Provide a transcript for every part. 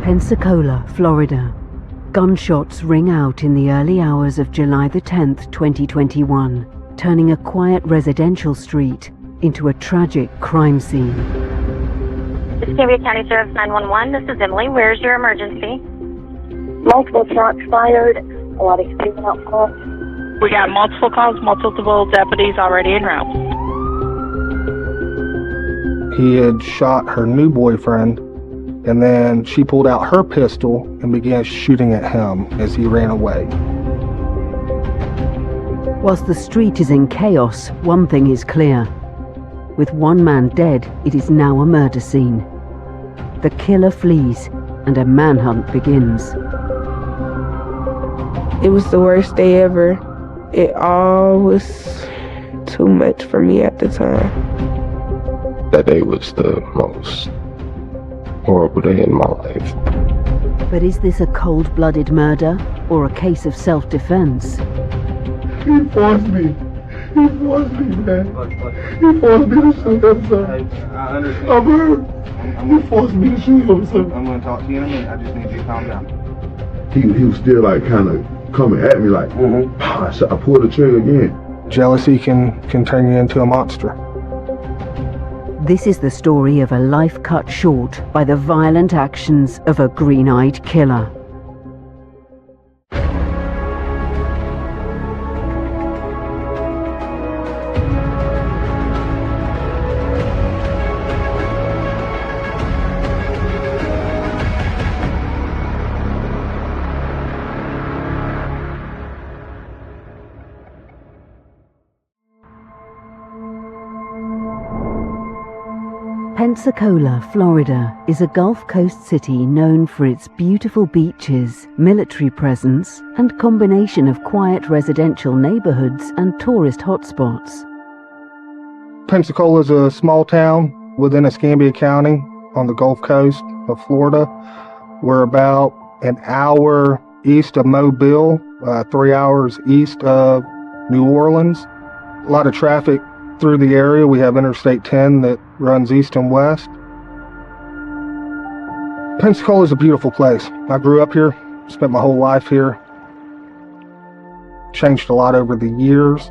Pensacola, Florida. Gunshots ring out in the early hours of July the 10th, 2021, turning a quiet residential street into a tragic crime scene. This is Cambria County Sheriff's 911. This is Emily. Where's your emergency? Multiple shots fired, a lot of screaming out front. We got multiple calls, multiple deputies already en route. He had shot her new boyfriend, and then she pulled out her pistol and began shooting at him as he ran away. Whilst the street is in chaos, one thing is clear. With one man dead, it is now a murder scene. The killer flees, and a manhunt begins. It was the worst day ever. It all was too much for me at the time. That day was the most horrible day in my life. But is this a cold-blooded murder or a case of self-defense? He forced me. He forced me, man. He forced me to shoot him, sir. I understand. I'm hurt. He forced me to shoot him, sir. I'm going to talk to you in a minute. I just need you to calm down. He was still like kind of coming at me like, so I pulled the trigger again. Jealousy can turn you into a monster. This is the story of a life cut short by the violent actions of a green-eyed killer. Pensacola, Florida is a Gulf Coast city known for its beautiful beaches, military presence, and combination of quiet residential neighborhoods and tourist hotspots. Pensacola is a small town within Escambia County on the Gulf Coast of Florida. We're about an hour east of Mobile, 3 hours east of New Orleans. A lot of traffic through the area. We have Interstate 10 that runs east and west. Pensacola is a beautiful place. I grew up here, spent my whole life here. Changed a lot over the years.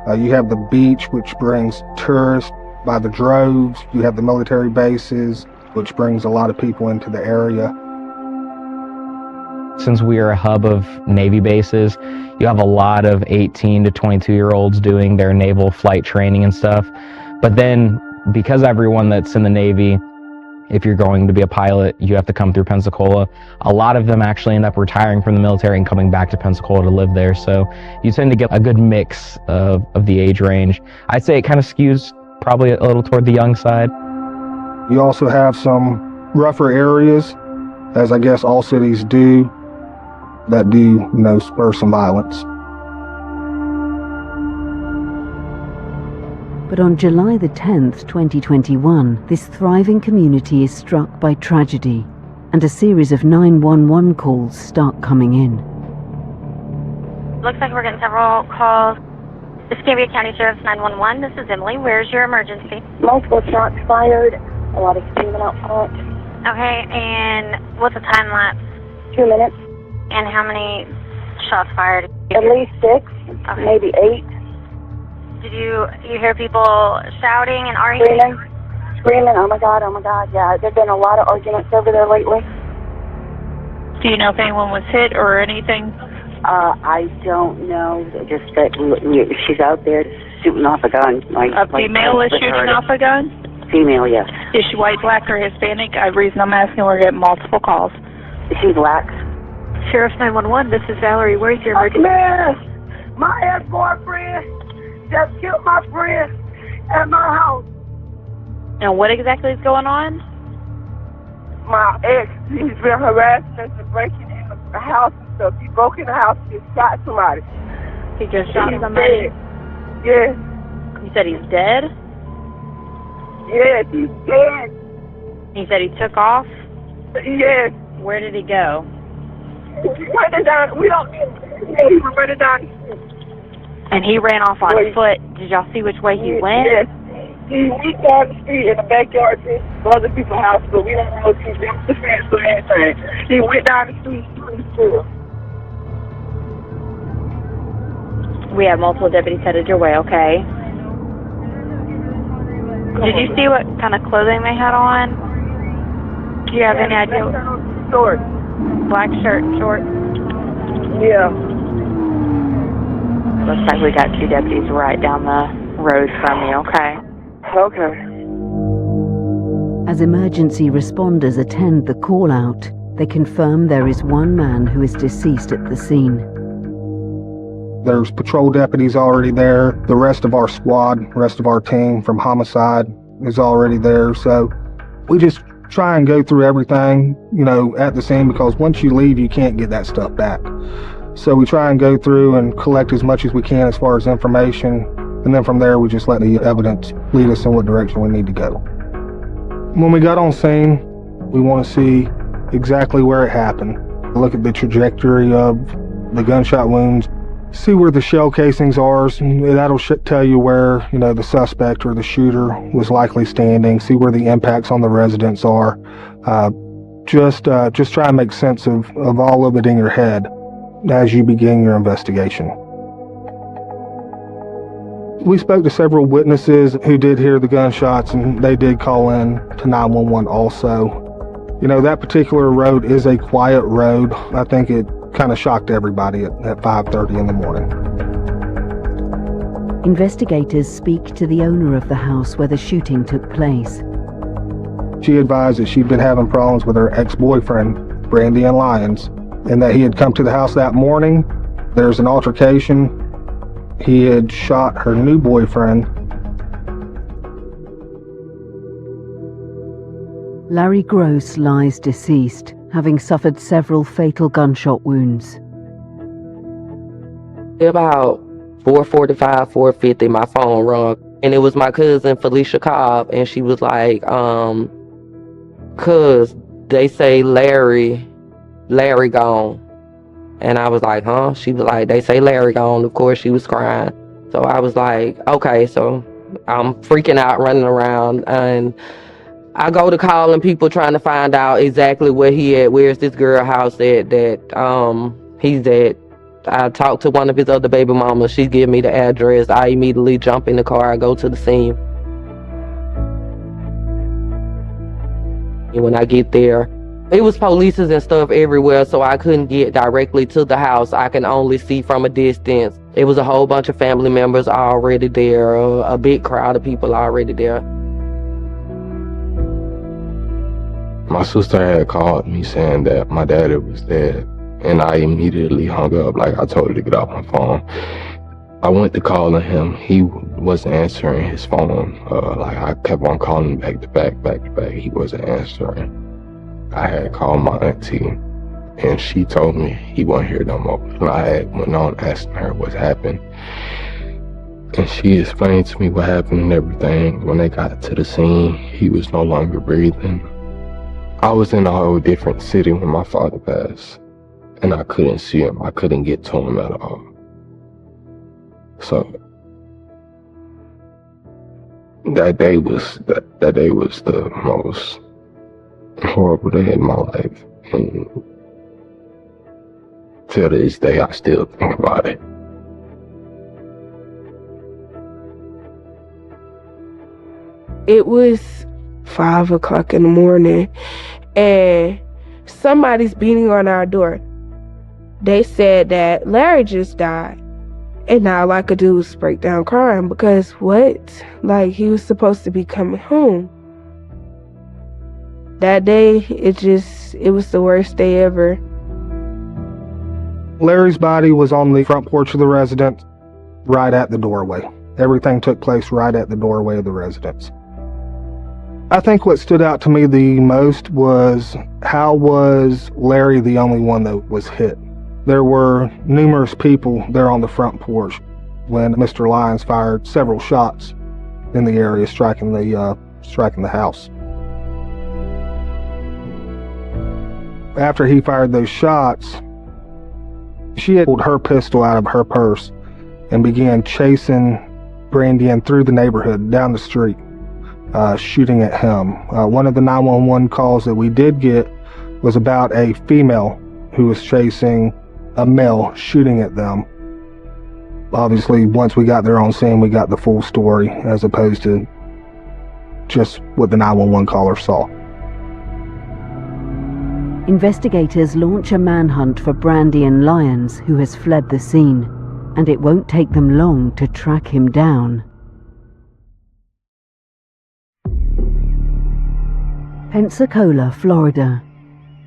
You have the beach, which brings tourists by the droves. You have the military bases, which brings a lot of people into the area. Since we are a hub of Navy bases, you have a lot of 18 to 22-year-olds doing their naval flight training and stuff. But then, because everyone that's in the Navy, if you're going to be a pilot, you have to come through Pensacola. A lot of them actually end up retiring from the military and coming back to Pensacola to live there. So you tend to get a good mix of the age range. I'd say it kind of skews probably a little toward the young side. You also have some rougher areas, as I guess all cities do, that do, spur some violence. But on July the 10th, 2021, this thriving community is struck by tragedy, and a series of 911 calls start coming in. Looks like we're getting several calls. This is Cambria County Sheriff's 911. This is Emily. Where's your emergency? Multiple shots fired, a lot of screaming out front. Okay, and what's the time lapse? 2 minutes. And how many shots fired? At least 6, maybe 8. Did you hear people shouting and arguing? Screaming, oh my God, yeah. There's been a lot of arguments over there lately. Do you know if anyone was hit or anything? I don't know. Just that she's out there shooting off a gun. A female is shooting off a gun? Female, yes. Is she white, black, or Hispanic? The reason I'm asking, we're getting multiple calls. She's black. Sheriff 911, this is Valerie. Where's your emergency? Man, my ex-boyfriend just killed my friend at my house. And what exactly is going on? My ex, he's been harassing us and breaking in the house and stuff. He broke in the house and shot somebody. He just shot somebody? Yes. You said he's dead? Yes, he's dead. He said he took off? Yes. Where did he go? He went down. We don't. He was running down. And he ran off on foot. Did y'all see which way he went? Yes. He went down the street in the backyard to other people's house, but we don't know if he jumped the fence or that. anything. He went down the street shooting still. We have multiple deputies headed your way, okay? Did you see what kind of clothing they had on? Do you have any idea? Short. Black shirt and shorts? Yeah. Looks like we got 2 deputies right down the road from you, okay? Okay. As emergency responders attend the call-out, they confirm there is one man who is deceased at the scene. There's patrol deputies already there. The rest of our squad, rest of our team from homicide is already there. So we just try and go through everything, at the scene, because once you leave, you can't get that stuff back. So we try and go through and collect as much as we can as far as information. And then from there, we just let the evidence lead us in what direction we need to go. When we got on scene, we want to see exactly where it happened. Look at the trajectory of the gunshot wounds. See where the shell casings are. That'll tell you where, the suspect or the shooter was likely standing. See where the impacts on the residents are. Just try and make sense of all of it in your head as you begin your investigation. We spoke to several witnesses who did hear the gunshots, and they did call in to 911 also. That particular road is a quiet road. I think it kind of shocked everybody at 5:30 in the morning. Investigators speak to the owner of the house where the shooting took place. She advised that she'd been having problems with her ex-boyfriend, Brandon Lyons, and that he had come to the house that morning. There's an altercation. He had shot her new boyfriend. Larry Gross lies deceased, having suffered several fatal gunshot wounds. About 4:45, 4:50, my phone rung, and it was my cousin Felicia Cobb, and she was like, "Cuz they say Larry gone." And I was like, "Huh?" She was like, "They say Larry gone." Of course, she was crying. So I was like, "Okay." So I'm freaking out, running around, and I go to calling people trying to find out exactly where he at. Where's this girl house that he's at? I talked to one of his other baby mamas. She gave me the address. I immediately jump in the car. I go to the scene. And when I get there, it was police and stuff everywhere, so I couldn't get directly to the house. I can only see from a distance. It was a whole bunch of family members already there, a big crowd of people already there. My sister had called me saying that my daddy was dead, and I immediately hung up. Like, I told her to get off my phone. I went to calling him. He wasn't answering his phone. I kept on calling back to back. He wasn't answering. I had called my auntie, and she told me he wasn't here no more. And I had went on asking her what happened, and she explained to me what happened and everything. When they got to the scene, he was no longer breathing. I was in a whole different city when my father passed, and I couldn't see him. I couldn't get to him at all. So that day was the most horrible day in my life, and till this day I still think about it. It was 5 o'clock in the morning, and somebody's beating on our door. They said that Larry just died, and all I could do was break down crying, because what? Like, he was supposed to be coming home. That day, it was the worst day ever. Larry's body was on the front porch of the residence, right at the doorway. Everything took place right at the doorway of the residence. I think what stood out to me the most was, how was Larry the only one that was hit? There were numerous people there on the front porch when Mr. Lyons fired several shots in the area, striking the house. After he fired those shots, she had pulled her pistol out of her purse and began chasing Brandon through the neighborhood, down the street, shooting at him. One of the 911 calls that we did get was about a female who was chasing a male, shooting at them. Obviously, once we got there on scene, we got the full story as opposed to just what the 911 caller saw. Investigators launch a manhunt for Brandon Lyons, who has fled the scene, and it won't take them long to track him down. Pensacola, Florida.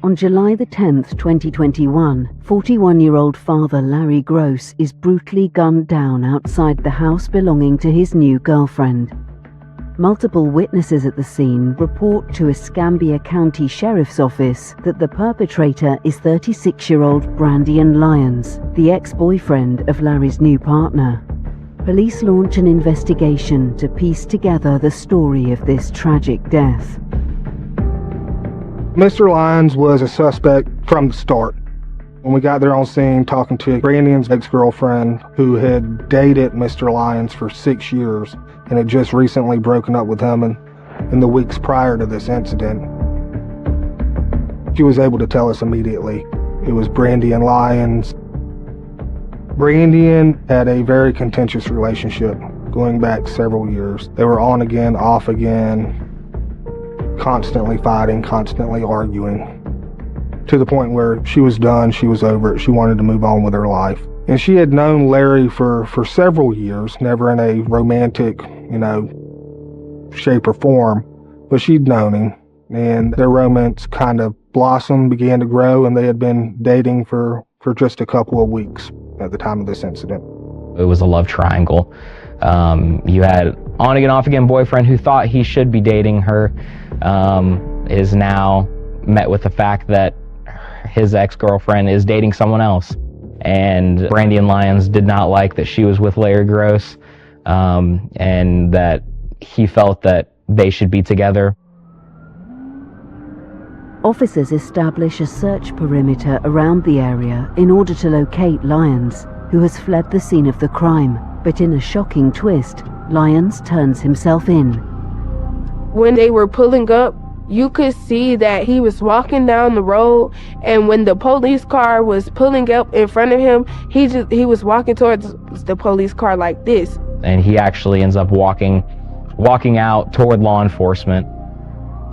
On July the 10th, 2021, 41-year-old father Larry Gross is brutally gunned down outside the house belonging to his new girlfriend. Multiple witnesses at the scene report to Escambia County Sheriff's Office that the perpetrator is 36-year-old Brandon Lyons, the ex-boyfriend of Larry's new partner. Police launch an investigation to piece together the story of this tragic death. Mr. Lyons was a suspect from the start. When we got there on scene talking to Brandon's ex-girlfriend, who had dated Mr. Lyons for 6 years and had just recently broken up with him in the weeks prior to this incident, she was able to tell us immediately it was Brandon Lyons. Brandon had a very contentious relationship going back several years. They were on again, off again, constantly fighting, constantly arguing, to the point where she was done, she was over it, she wanted to move on with her life. And she had known Larry for several years, never in a romantic, shape or form, but she'd known him, and their romance kind of blossomed, began to grow, and they had been dating for just a couple of weeks at the time of this incident. It was a love triangle. You had on-again, off-again boyfriend who thought he should be dating her, is now met with the fact that his ex-girlfriend is dating someone else. And Brandon Lyons did not like that she was with Larry Gross, and that he felt that they should be together. Officers establish a search perimeter around the area in order to locate Lyons, who has fled the scene of the crime. But in a shocking twist, Lyons turns himself in. When they were pulling up, you could see that he was walking down the road, and when the police car was pulling up in front of him, he was walking towards the police car like this. And he actually ends up walking out toward law enforcement,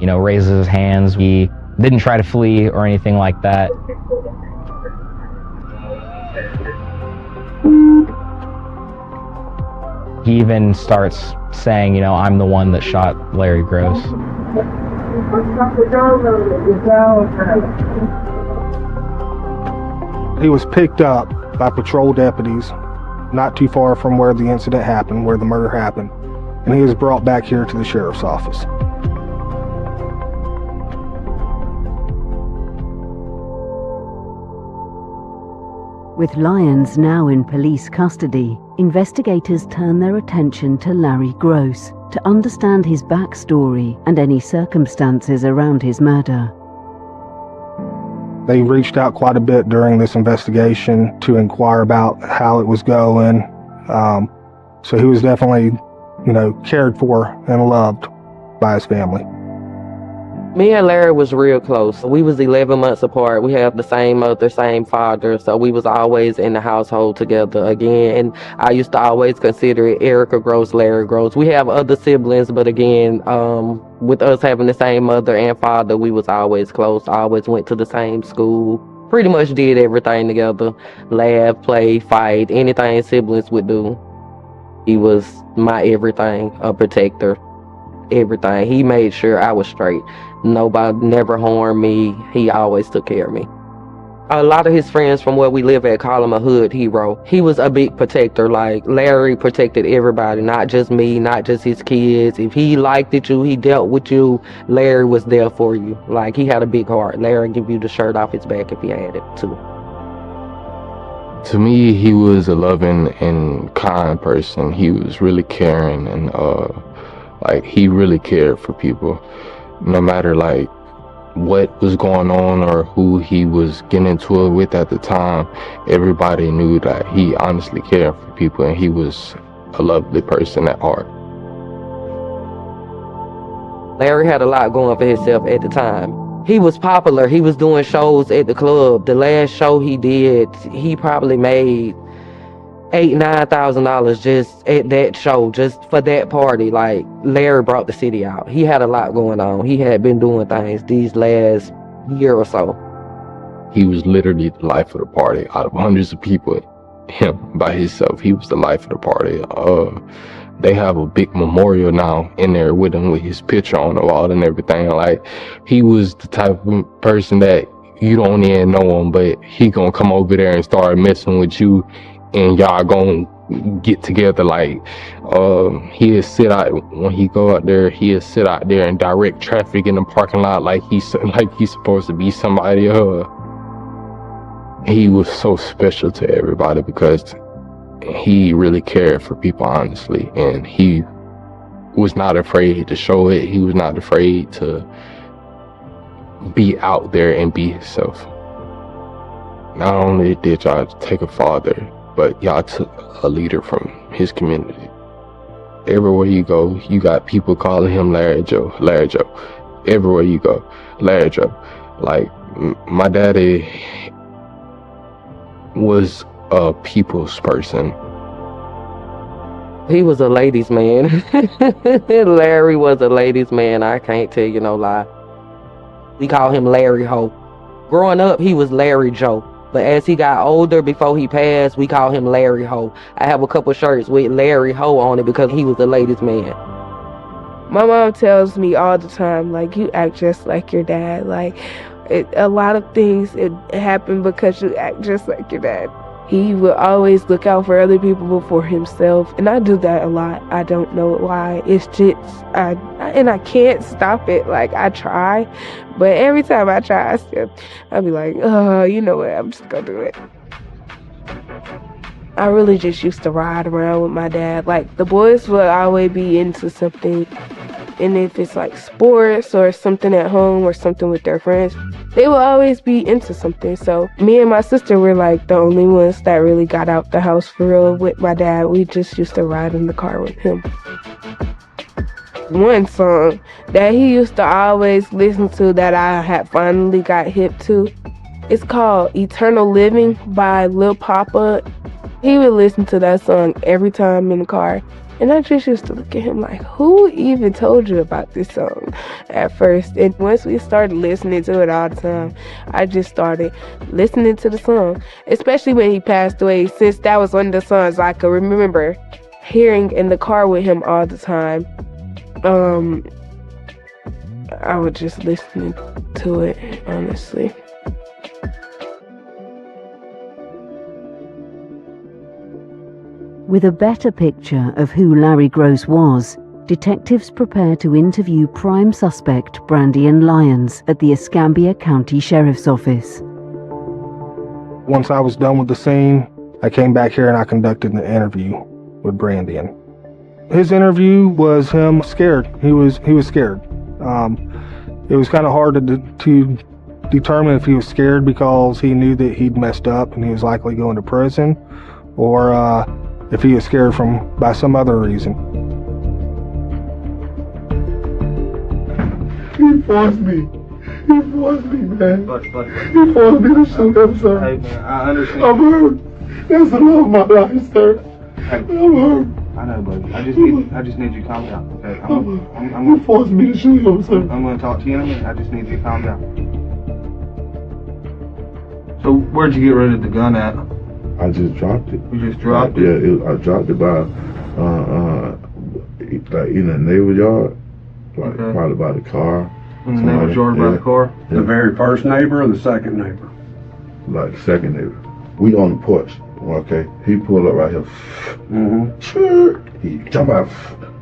raises his hands. He didn't try to flee or anything like that. He even starts saying, I'm the one that shot Larry Gross. He was picked up by patrol deputies not too far from where the incident happened, where the murder happened, and he was brought back here to the sheriff's office. With Lyons now in police custody, investigators turn their attention to Larry Gross to understand his backstory and any circumstances around his murder. They reached out quite a bit during this investigation to inquire about how it was going. So he was definitely, cared for and loved by his family. Me and Larry was real close. We was 11 months apart. We have the same mother, same father, so we was always in the household together again. And I used to always consider it Erica Gross, Larry Gross. We have other siblings, but again, with us having the same mother and father, we was always close. Always went to the same school. Pretty much did everything together. Laugh, play, fight, anything siblings would do. He was my everything, a protector. Everything. He made sure I was straight. Nobody never harmed me. He always took care of me. A lot of his friends from where we live at call him a hood hero. He was a big protector. Like, Larry protected everybody, not just me, not just his kids. If he liked it, he dealt with you, Larry was there for you. Like, he had a big heart. Larry give you the shirt off his back if he had it too. To me, he was a loving and kind person. He was really caring, and he really cared for people. No matter what was going on or who he was getting into it with at the time, everybody knew that he honestly cared for people, and he was a lovely person at heart. Larry had a lot going for himself at the time. He was popular. He was doing shows at the club. The last show he did, he probably made $8,000-9,000 just at that show, just for that party. Like, Larry brought the city out. He had a lot going on. He had been doing things these last year or so. He was literally the life of the party. Out of hundreds of people, him by himself, he was the life of the party. They have a big memorial now in there with him, with his picture on the wall and everything. Like, he was the type of person that you don't even know him, but he gonna come over there and start messing with you, and y'all gonna get together. Like, he'll sit out when he go out there. He'll sit out there and direct traffic in the parking lot like he's supposed to be somebody. He was so special to everybody because he really cared for people, honestly, and he was not afraid to show it. He was not afraid to be out there and be himself. Not only did y'all take a father, but y'all took a leader from his community. Everywhere you go, you got people calling him Larry Joe, Larry Joe. Everywhere you go, Larry Joe. Like, my daddy was a people's person. He was a ladies' man. Larry was a ladies' man. I can't tell you no lie. We call him Larry Ho. Growing up, he was Larry Joe. But as he got older, before he passed, we call him Larry Ho. I have a couple shirts with Larry Ho on it because he was a ladies' man. My mom tells me all the time, like, you act just like your dad. Like, a lot of things it happen because you act just like your dad. He will always look out for other people before himself, and I do that a lot. I don't know why. It's just I can't stop it. Like, I try, but every time I try, I'll be like, oh, you know what? I'm just gonna do it. I really just used to ride around with my dad. Like, the boys would always be into something. And if it's like sports or something at home or something with their friends, they will always be into something. So me and my sister were like the only ones that really got out the house for real with my dad. We just used to ride in the car with him. One song that he used to always listen to that I had finally got hip to, it's called Eternal Living by Lil Papa. He would listen to that song every time in the car. And I just used to look at him like, who even told you about this song at first? And once we started listening to it all the time, I just started listening to the song, especially when he passed away, since that was one of the songs I could remember hearing in the car with him all the time. I was just listening to it, honestly. With a better picture of who Larry Gross was, detectives prepare to interview prime suspect Brandian Lyons at the Escambia County Sheriff's Office. Once I was done with the scene, I came back here and I conducted an interview with Brandian. His interview was him scared. He was scared. It was kind of hard to determine if he was scared because he knew that he'd messed up and he was likely going to prison, or if he was scared by some other reason. He forced me. He forced me, man. He forced me to shoot him, sir. Hey, man, I understand. I'm hurt. That's the love of my life, sir. Hey, I'm hurt. I know, buddy. I just need you to calm down. Okay, You forced me to shoot him, sir. I'm going to talk to you in a minute. I just need you to calm down. So, where'd you get rid of the gun at? I just dropped it. You just dropped it? Yeah, I dropped it by, like in a neighbor yard, like probably by the car. In the neighbor's yard by the car? The very first neighbor or the second neighbor? Like the second neighbor. We on the porch, okay? He pulled up right here. He jump out.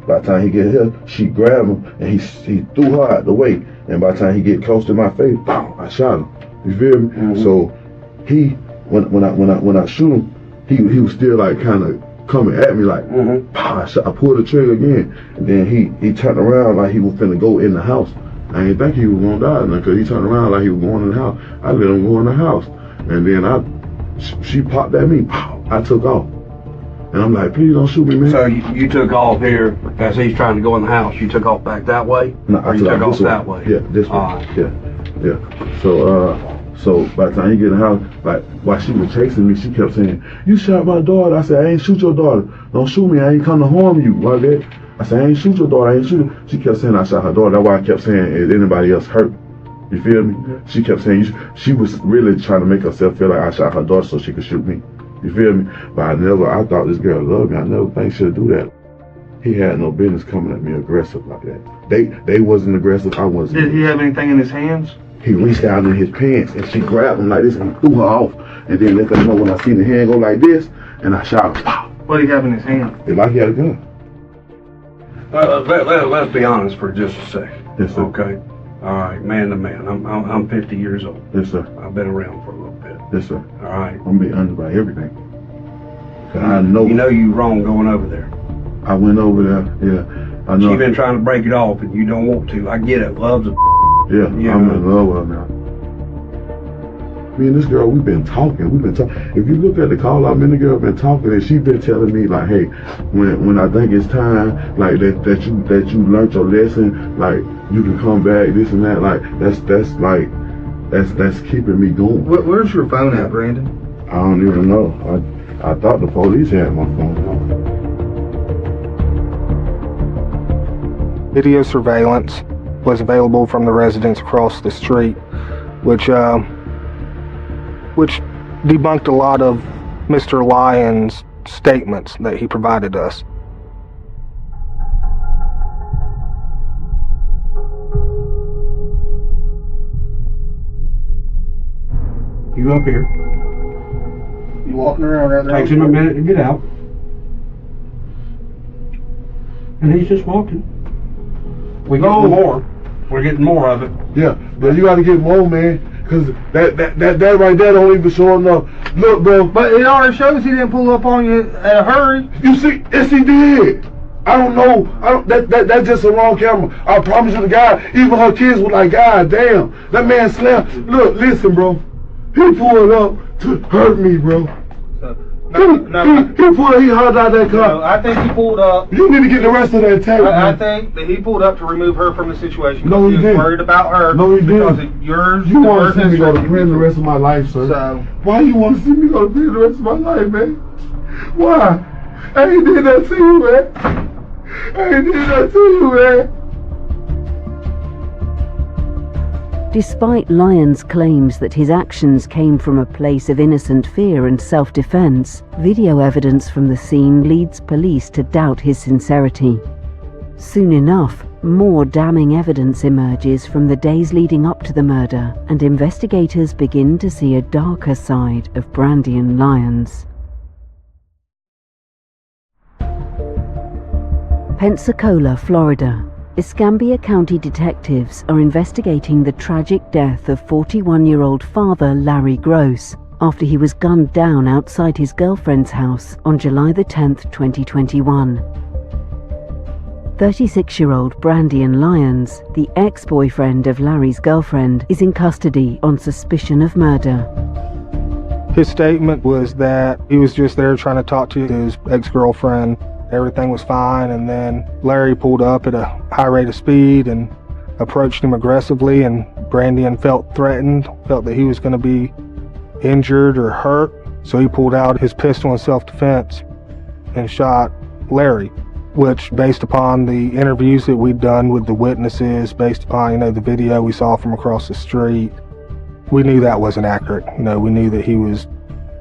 By the time he get here, she grabbed him and he threw her out the way. And by the time he get close to my face, boom, I shot him. You feel me? So he. When I shoot him, he was still like kind of coming at me like, I pulled the trigger again, and then he turned around like he was finna go in the house. I didn't think he was gonna die because he turned around like he was going in the house. I let him go in the house, and then she popped at me. I took off, and I'm like, please don't shoot me, man. So you took off here as he's trying to go in the house. You took off back that way, no, or you took off that way? Yeah, this way. Yeah. Yeah. So by the time he get in the house, like while she was chasing me, she kept saying, "You shot my daughter." I said, "I ain't shoot your daughter. Don't shoot me. I ain't come to harm you." Like that. I said, "I ain't shoot your daughter. I ain't shoot her." She kept saying I shot her daughter. That's why I kept saying, "Is anybody else hurt?" You feel me? She kept saying she was really trying to make herself feel like I shot her daughter so she could shoot me. You feel me? But I thought this girl loved me. I never think she'd do that. He had no business coming at me aggressive like that. They wasn't aggressive. I wasn't. Did he have anything in his hands? He reached out in his pants and she grabbed him like this and threw her off. And then let her know when I seen the hand go like this and I shot him. Pow! What did he have in his hand? It's like he had a gun. Let's be honest for just a second. Yes, sir. Okay. All right, man to man. I'm 50 years old. Yes, sir. I've been around for a little bit. Yes, sir. All right. I'm being honest about everything. I know. You know you wrong going over there. I went over there. Yeah. I know. She been trying to break it off, and you don't want to. I get it. Love's a. Yeah. You I'm know. in love with her now. Me and this girl, we've been talking. If you look at the call out, me and the girl been talking, and she been telling me like, hey, when I think it's time, like that you learned your lesson, like you can come back, this and that, like that's keeping me going. Where's your phone at, Brandon? I don't even know. I thought the police had my phone. Video surveillance was available from the residents across the street, which debunked a lot of Mr. Lyons' statements that he provided us. You up here. You walking around right now? Takes him a minute to get out. And he's just walking. We're getting more. We're getting more of it. Yeah, but you gotta get more, man. Cause that right there don't even show enough. Look, bro. But it already shows he didn't pull up on you in a hurry. You see, yes he did. I don't know. That's just a wrong camera. I promise you, the guy, even her kids were like, God damn, that man slammed. Look, listen, bro. He pulled up to hurt me, bro. He hurt out that car. No, I think he pulled up. You need to get the rest of that tape. I think that he pulled up to remove her from the situation. No, he was didn't. Worried about her. No, he because didn't. Of yours. You want to see me go to prison the rest of my life, sir? So why you want to see me go to prison the rest of my life, man? Why? I ain't did that to you, man. I ain't did that to you, man. Despite Lyons' claims that his actions came from a place of innocent fear and self-defense, video evidence from the scene leads police to doubt his sincerity. Soon enough, more damning evidence emerges from the days leading up to the murder, and investigators begin to see a darker side of Brandon Lyons. Pensacola, Florida. Escambia County detectives are investigating the tragic death of 41-year-old father Larry Gross after he was gunned down outside his girlfriend's house on July the 10th, 2021. 36-year-old Brandon Lyons, the ex-boyfriend of Larry's girlfriend, is in custody on suspicion of murder. his statement was that he was just there trying to talk to his ex-girlfriend. Everything was fine, and then Larry pulled up at a high rate of speed and approached him aggressively, and Brandon felt threatened, felt that he was going to be injured or hurt, so he pulled out his pistol in self-defense and shot Larry, which, based upon the interviews that we'd done with the witnesses, based upon, the video we saw from across the street, we knew that wasn't accurate. We knew that he was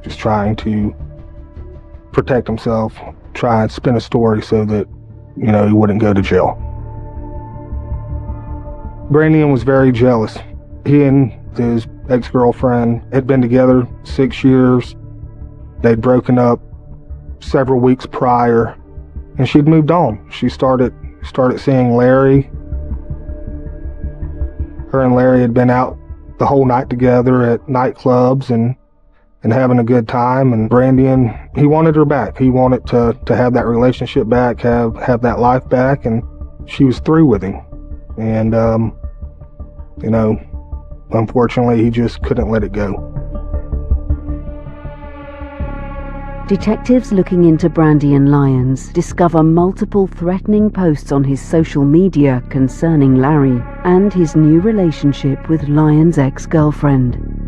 just trying to protect himself, try and spin a story so that, he wouldn't go to jail. Brandon was very jealous. He and his ex-girlfriend had been together 6 years. They'd broken up several weeks prior, and she'd moved on. She started seeing Larry. Her and Larry had been out the whole night together at nightclubs and having a good time, and Brandon, he wanted her back. He wanted to have that relationship back, have that life back, and she was through with him. And, unfortunately, he just couldn't let it go. Detectives looking into Brandian Lyons discover multiple threatening posts on his social media concerning Larry and his new relationship with Lyons' ex-girlfriend.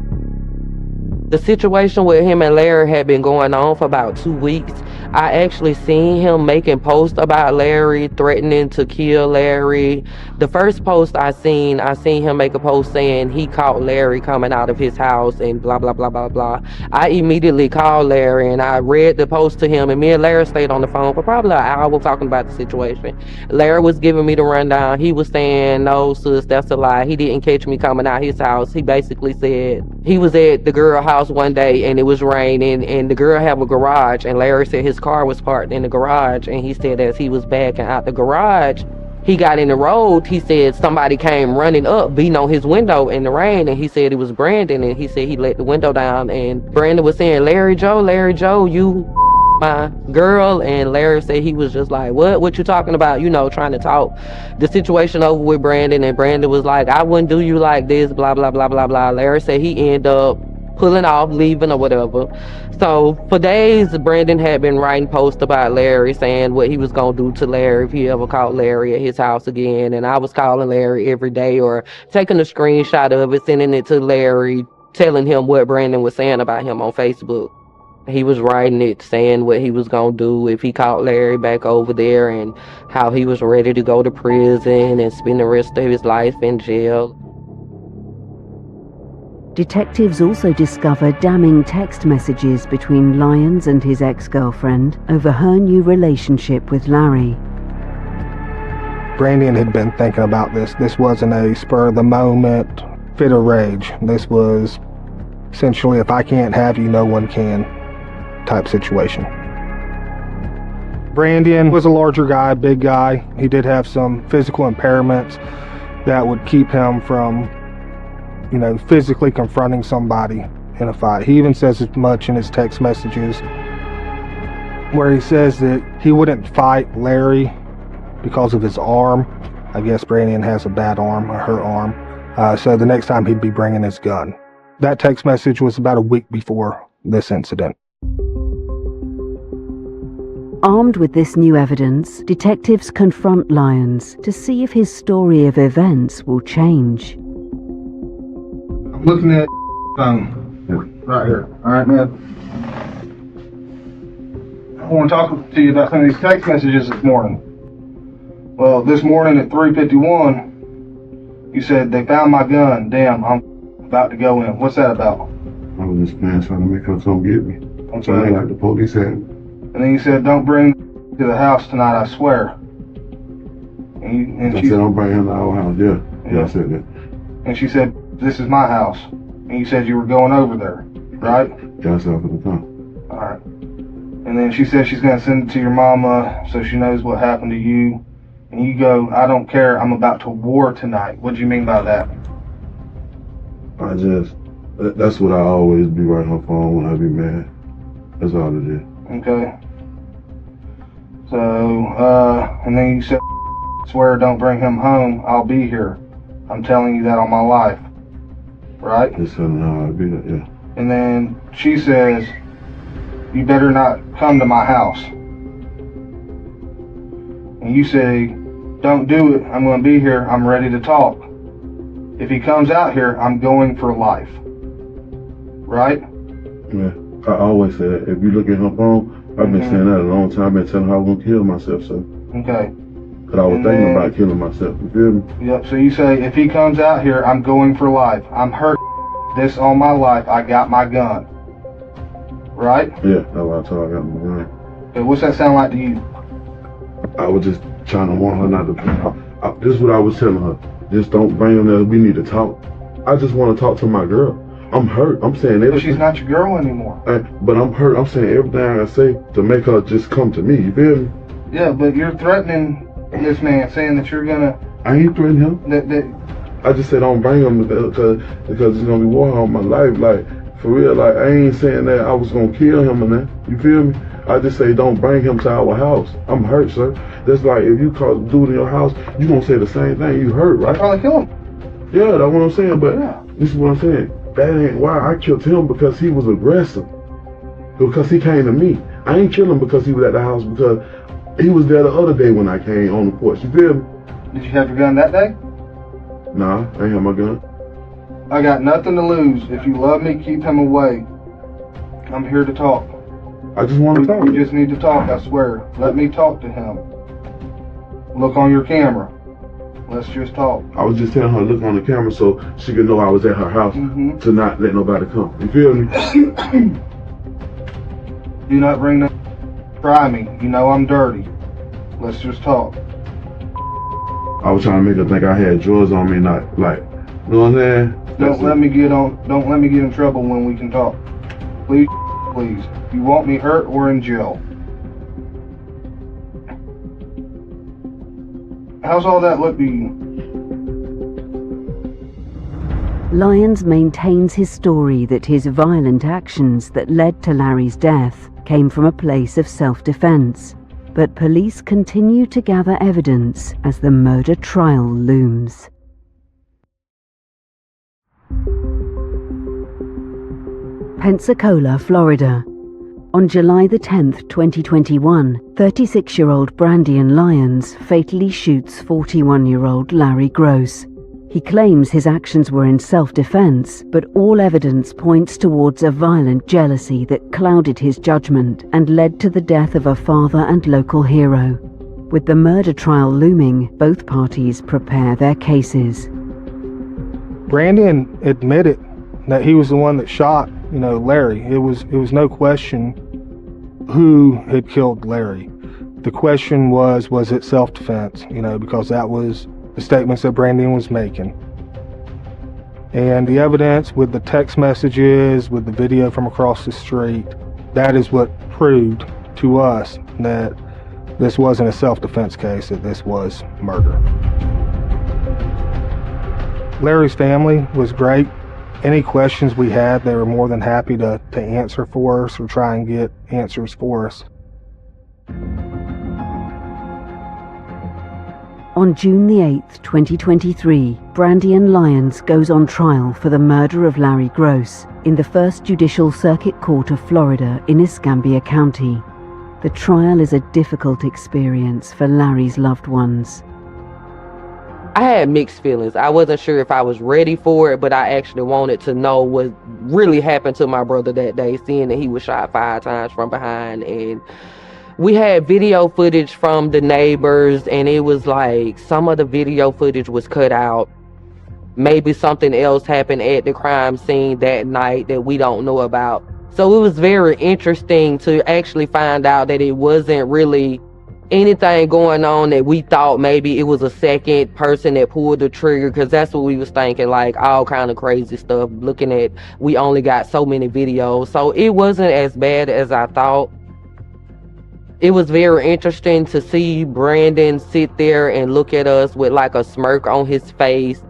The situation with him and Larry had been going on for about 2 weeks. I actually seen him making posts about Larry, threatening to kill Larry. The first post I seen him make a post saying he caught Larry coming out of his house and blah, blah, blah, blah, blah. I immediately called Larry and I read the post to him, and me and Larry stayed on the phone for probably an hour talking about the situation. Larry was giving me the rundown. He was saying, no, sis, that's a lie. He didn't catch me coming out his house. He basically said he was at the girl house one day and it was raining and the girl had a garage, and Larry said his car was parked in the garage, and he said as he was backing out the garage, he got in the road. He said somebody came running up, beating on his window in the rain, and he said it was Brandon, and he said he let the window down, and Brandon was saying, Larry Joe, you my girl. And Larry said he was just like, what you talking about, you know, trying to talk the situation over with Brandon, and Brandon was like, I wouldn't do you like this, blah, blah, blah, blah, blah. Larry said he ended up pulling off, leaving or whatever. So for days, Brandon had been writing posts about Larry, saying what he was gonna do to Larry if he ever caught Larry at his house again. And I was calling Larry every day or taking a screenshot of it, sending it to Larry, telling him what Brandon was saying about him on Facebook. He was writing it, saying what he was gonna do if he caught Larry back over there, and how he was ready to go to prison and spend the rest of his life in jail. Detectives also discover damning text messages between Lyons and his ex-girlfriend over her new relationship with Larry. Brandian had been thinking about this. This wasn't a spur-of-the-moment fit of rage. This was essentially, if I can't have you, no one can type situation. Brandian was a larger guy, big guy. He did have some physical impairments that would keep him from, you know, physically confronting somebody in a fight. He even says as much in his text messages where he says that he wouldn't fight Larry because of his arm. I guess Brandian has a bad arm, or her arm. So the next time he'd be bringing his gun. That text message was about a week before this incident. Armed with this new evidence, detectives confront Lyons to see if his story of events will change. I'm looking at phone right here. All right, man. I want to talk to you about some of these text messages this morning. Well, this morning at 3:51, you said they found my gun. Damn, I'm about to go in. What's that about? I was just trying to make her come get me. Okay. So like the police had. And then you said, don't bring to the house tonight, I swear. And I said, don't bring him to our house. Yeah, I said that. And she said, this is my house. And you said you were going over there, right? Yeah, I said for the time. All right. And then she said she's going to send it to your mama so she knows what happened to you. And you go, I don't care, I'm about to war tonight. What do you mean by that? That's what I always be writing her phone when I be mad. That's all it is. Okay. So, and then you said, swear don't bring him home, I'll be here. I'm telling you that on my life. Right? Just telling her I'll be there, yeah. And then she says, you better not come to my house. And you say, don't do it, I'm going to be here, I'm ready to talk. If he comes out here, I'm going for life. Right? Yeah, I always say that. If you look at her phone, I've been saying that a long time. I've been telling her I was going to kill myself, so. Okay. Because I was thinking about killing myself, you feel me? Yep, so you say, if he comes out here, I'm going for life. I'm hurt this all my life, I got my gun. Right? Yeah, that's what I told her I got my gun. Okay, what's that sound like to you? I was just trying to want her not to. This is what I was telling her. Just don't bring him there. We need to talk. I just want to talk to my girl. I'm hurt. I'm saying everything. But she's not your girl anymore. But I'm hurt. I'm saying everything I say to make her just come to me. You feel me? Yeah, but you're threatening this man, saying that you're gonna. I ain't threatening him. I just said don't bring him because it's gonna be war on my life. Like for real. Like I ain't saying that I was gonna kill him and that. You feel me? I just say don't bring him to our house. I'm hurt, sir. That's like if you call dude in your house, you gonna say the same thing. You hurt, right? I'll probably kill him. Yeah, that's what I'm saying. But this is what I'm saying. That ain't why I killed him, because he was aggressive. Because he came to me. I ain't kill him because he was at the house, because he was there the other day when I came on the porch. You feel me? Did you have your gun that day? Nah, I ain't have my gun. I got nothing to lose. If you love me, keep him away. I'm here to talk. I just want to talk. We just need to talk, I swear. Let me talk to him. Look on your camera. Let's just talk. I was just telling her to look on the camera so she could know I was at her house to not let nobody come. You feel me? Do not bring them. Try me. You know I'm dirty. Let's just talk. I was trying to make her think I had drugs on me, not like, you know what I'm saying? Don't let me get in trouble when we can talk. Please, please. You want me hurt or in jail? How's all that look to you? Lyons maintains his story that his violent actions that led to Larry's death came from a place of self-defense, but police continue to gather evidence as the murder trial looms. Pensacola, Florida. On July the 10th, 2021, 36-year-old Brandian Lyons fatally shoots 41-year-old Larry Gross. He claims his actions were in self-defense, but all evidence points towards a violent jealousy that clouded his judgment and led to the death of a father and local hero. With the murder trial looming, both parties prepare their cases. Brandian admitted that he was the one that shot, Larry. It was no question who had killed Larry. The question was it self-defense, because that was the statements that Brandian was making. And the evidence with the text messages, with the video from across the street, that is what proved to us that this wasn't a self-defense case, that this was murder. Larry's family was great. Any questions we had, they were more than happy to answer for us or try and get answers for us. On June the 8th, 2023, Brandian Lyons goes on trial for the murder of Larry Gross in the First Judicial Circuit Court of Florida in Escambia County. The trial is a difficult experience for Larry's loved ones. I had mixed feelings. I wasn't sure if I was ready for it, but I actually wanted to know what really happened to my brother that day, seeing that he was shot 5 times from behind. And we had video footage from the neighbors, and it was like some of the video footage was cut out. Maybe something else happened at the crime scene that night that we don't know about. So it was very interesting to actually find out that it wasn't really anything going on, that we thought maybe it was a second person that pulled the trigger, because that's what we was thinking, like all kind of crazy stuff, looking at, we only got so many videos. So it wasn't as bad as I thought. It was very interesting to see Brandon sit there and look at us with like a smirk on his face,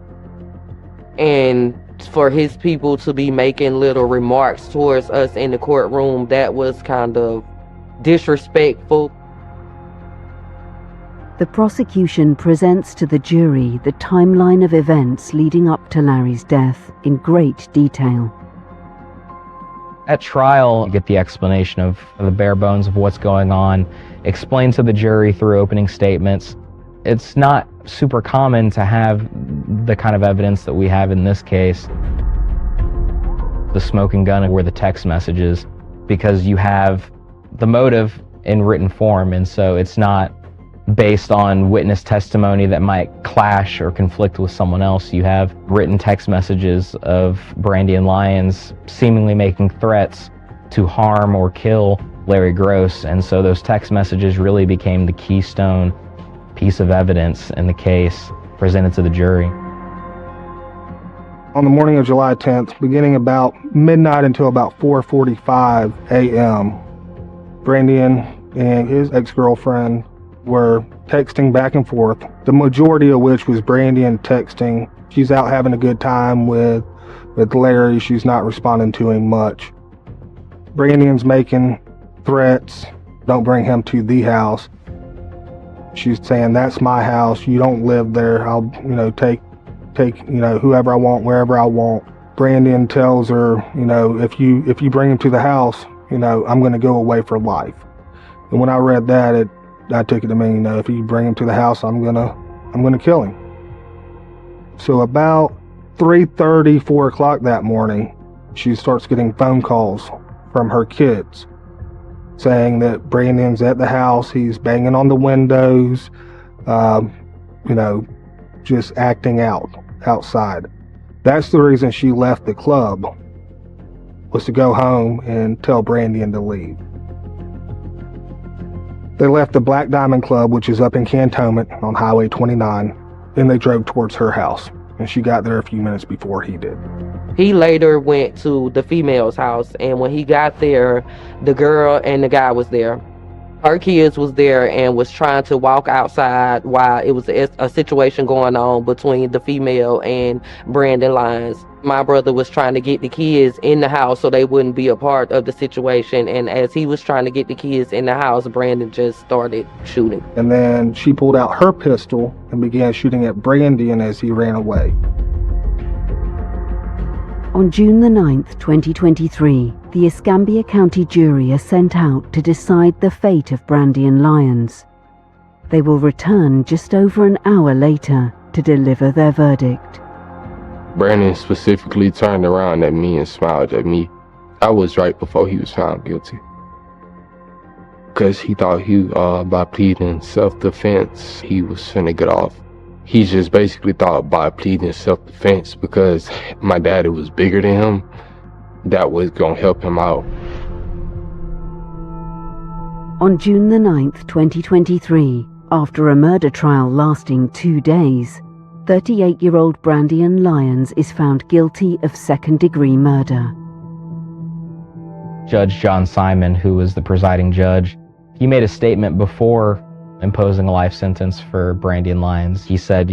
and for his people to be making little remarks towards us in the courtroom. That was kind of disrespectful. The prosecution presents to the jury the timeline of events leading up to Larry's death in great detail. At trial, you get the explanation of the bare bones of what's going on, explained to the jury through opening statements. It's not super common to have the kind of evidence that we have in this case. The smoking gun were the text messages, because you have the motive in written form, and so it's not based on witness testimony that might clash or conflict with someone else. You have written text messages of Brandian Lyons seemingly making threats to harm or kill Larry Gross, and so those text messages really became the keystone piece of evidence in the case presented to the jury. On the morning of July 10th, beginning about midnight until about 4:45 a.m., Brandian and his ex-girlfriend were texting back and forth, the majority of which was Brandian texting. She's out having a good time with Larry. She's not responding to him much. Brandian's making threats, don't bring him to the house. She's saying, that's my house, you don't live there, I'll take whoever I want, wherever I want. Brandian tells her, if you bring him to the house, I'm going to go away for life. And when I read that, I took it to mean, if you bring him to the house, I'm gonna kill him. So about 3:30, 4 o'clock that morning, she starts getting phone calls from her kids saying that Brandon's at the house. He's banging on the windows, just acting out outside. That's the reason she left the club, was to go home and tell Brandon to leave. They left the Black Diamond Club, which is up in Cantonment on Highway 29, and they drove towards her house. And she got there a few minutes before he did. He later went to the female's house, and when he got there, the girl and the guy was there. Her kids was there and was trying to walk outside while it was a situation going on between the female and Brandon Lyons. My brother was trying to get the kids in the house so they wouldn't be a part of the situation, and as he was trying to get the kids in the house, Brandon just started shooting. And then she pulled out her pistol and began shooting at Brandon as he ran away. On June the 9th, 2023, the Escambia County jury are sent out to decide the fate of Brandon Lyons. They will return just over an hour later to deliver their verdict. Brandon specifically turned around at me and smiled at me. I was right before he was found guilty. Because he thought by pleading self-defense, he was finna get off. He just basically thought by pleading self-defense, because my daddy was bigger than him, that was gonna help him out. On June the 9th, 2023, after a murder trial lasting 2 days, 38-year-old Brandon Lyons is found guilty of second-degree murder. Judge John Simon, who was the presiding judge, he made a statement before imposing a life sentence for Brandon Lyons. He said,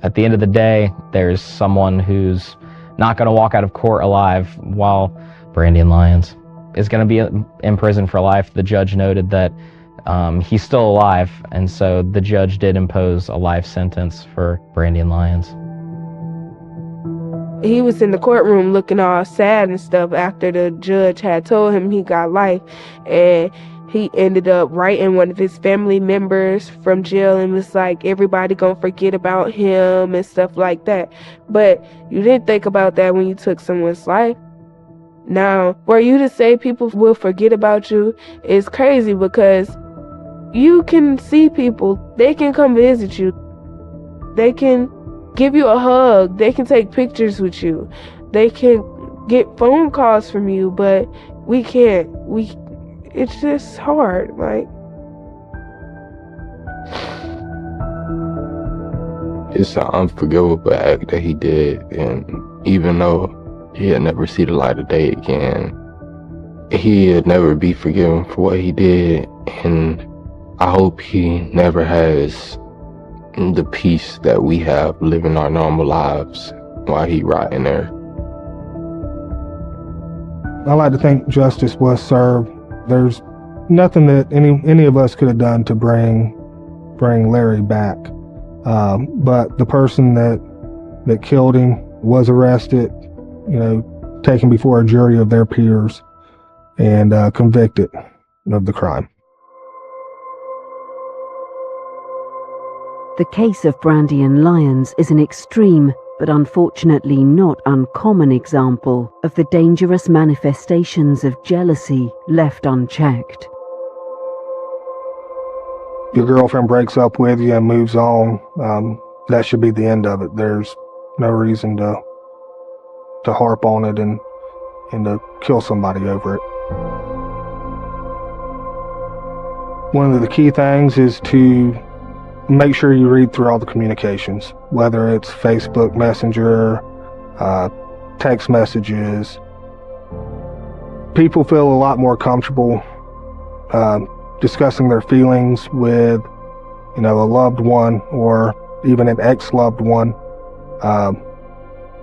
at the end of the day, there's someone who's not going to walk out of court alive, while Brandon Lyons is going to be in prison for life. The judge noted that he's still alive, and so the judge did impose a life sentence for Brandon Lyons. He was in the courtroom looking all sad and stuff after the judge had told him he got life, and he ended up writing one of his family members from jail and was like, everybody gonna forget about him and stuff like that. But you didn't think about that when you took someone's life. Now, for you to say people will forget about you is crazy, because you can see people, they can come visit you, they can give you a hug, they can take pictures with you, they can get phone calls from you, but we can't. It's just hard, It's an unforgivable act that he did, and even though he'll never see the light of day again, he'll never be forgiven for what he did, and I hope he never has the peace that we have living our normal lives while he rotting there. I like to think justice was served. There's nothing that any of us could have done to bring Larry back. But the person that killed him was arrested, taken before a jury of their peers, and convicted of the crime. The case of Brandon Lyons is an extreme, but unfortunately not uncommon example of the dangerous manifestations of jealousy left unchecked. Your girlfriend breaks up with you and moves on, that should be the end of it. There's no reason to harp on it and to kill somebody over it. One of the key things is to make sure you read through all the communications, whether it's Facebook Messenger, text messages. People feel a lot more comfortable discussing their feelings with, a loved one or even an ex-loved one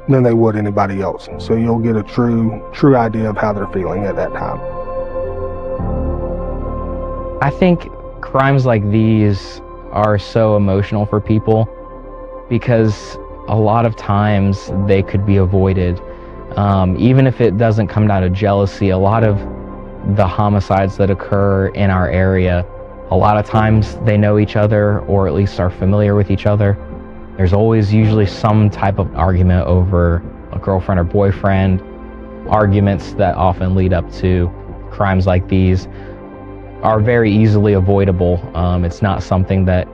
than they would anybody else. So you'll get a true idea of how they're feeling at that time. I think crimes like these are so emotional for people because a lot of times they could be avoided. Even if it doesn't come down to jealousy, a lot of the homicides that occur in our area, a lot of times they know each other or at least are familiar with each other. There's always usually some type of argument over a girlfriend or boyfriend. Arguments that often lead up to crimes like these are very easily avoidable. It's not something that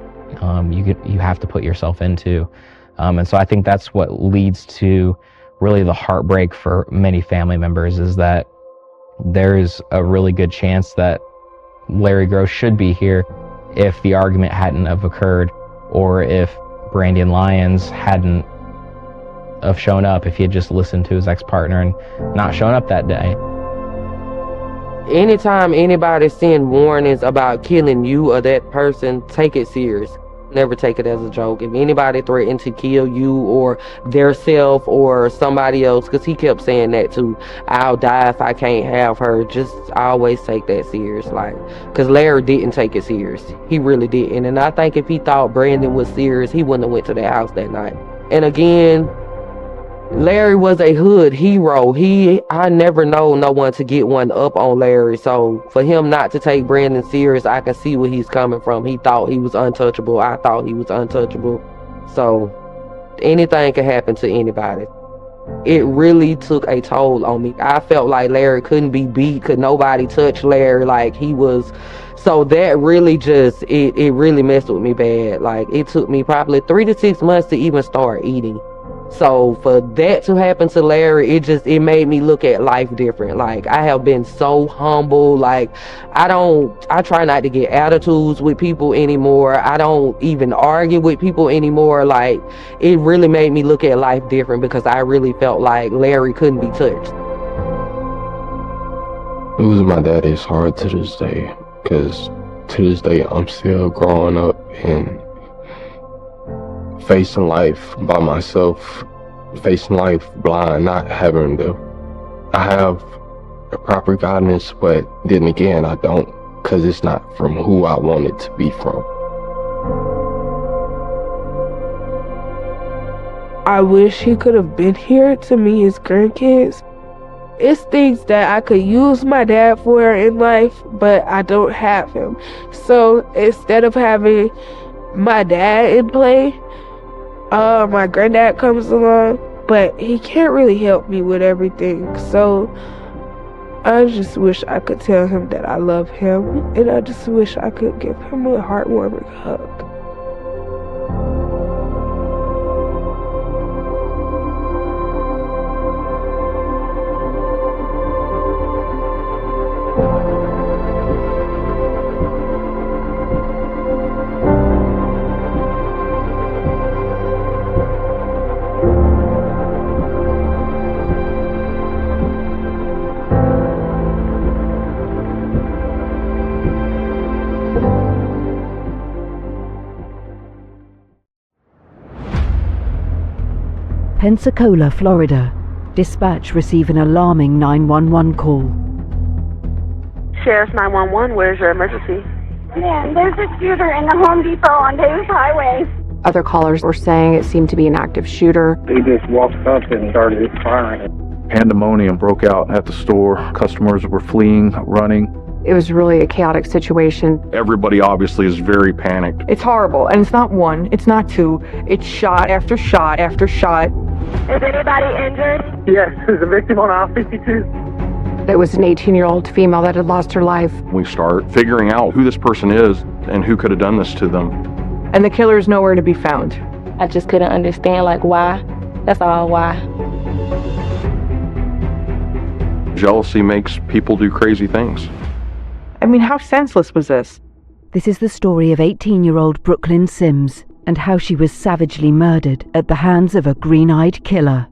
you have to put yourself into. And so I think that's what leads to really the heartbreak for many family members, is that there's a really good chance that Larry Gross should be here if the argument hadn't have occurred, or if Brandon Lyons hadn't have shown up, if he had just listened to his ex-partner and not shown up that day. Anytime anybody send warnings about killing you or that person, take it serious. Never take it as a joke. If anybody threatened to kill you or their self or somebody else, because he kept saying that too, I'll die if I can't have her, just always take that serious. Like, because Larry didn't take it serious. He really didn't. And I think if he thought Brandon was serious, he wouldn't have went to that house that night. And again, Larry was a hood hero. I never know no one to get one up on Larry. So for him not to take Brandon serious, I can see where he's coming from. He thought he was untouchable. I thought he was untouchable. So anything can happen to anybody. It really took a toll on me. I felt like Larry couldn't be beat. Could nobody touch Larry like he was. So that really just, it really messed with me bad. Like, it took me probably 3 to 6 months to even start eating. So for that to happen to Larry, it made me look at life different. Like, I have been so humble. Like, I try not to get attitudes with people anymore. I don't even argue with people anymore. Like, it really made me look at life different, because I really felt like Larry couldn't be touched. Losing my daddy is hard to this day, because to this day I'm still growing up and facing life by myself, facing life blind, not having I have a proper guidance, but then again, I don't, because it's not from who I want it to be from. I wish he could have been here to meet his grandkids. It's things that I could use my dad for in life, but I don't have him. So instead of having my dad in play, my granddad comes along, but he can't really help me with everything. So I just wish I could tell him that I love him, and I just wish I could give him a heartwarming hug. Pensacola, Florida. Dispatch receive an alarming 911 call. Sheriff 911, where's your emergency? Yeah, there's a shooter in the Home Depot on Davis Highway. Other callers were saying it seemed to be an active shooter. He just walked up and started firing. Pandemonium broke out at the store. Customers were fleeing, running. It was really a chaotic situation. Everybody obviously is very panicked. It's horrible, and it's not one, it's not two, it's shot after shot after shot. Is anybody injured? Yes, there's a victim on aisle 52. It was an 18-year-old female that had lost her life. We start figuring out who this person is and who could have done this to them. And the killer is nowhere to be found. I just couldn't understand, like, why. That's all, why. Jealousy makes people do crazy things. I mean, how senseless was this? This is the story of 18-year-old Brooklyn Sims and how she was savagely murdered at the hands of a green-eyed killer.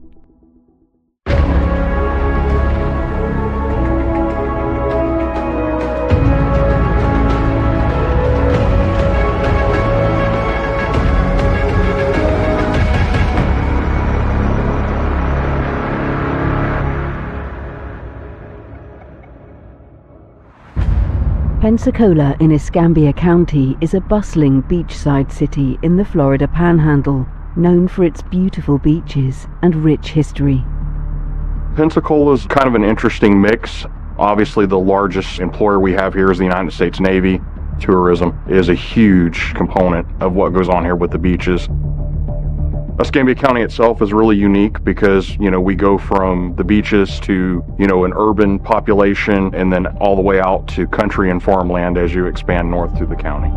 Pensacola in Escambia County is a bustling beachside city in the Florida Panhandle, known for its beautiful beaches and rich history. Pensacola is kind of an interesting mix. Obviously, the largest employer we have here is the United States Navy. Tourism is a huge component of what goes on here with the beaches. Escambia County itself is really unique because, we go from the beaches to, an urban population and then all the way out to country and farmland as you expand north through the county.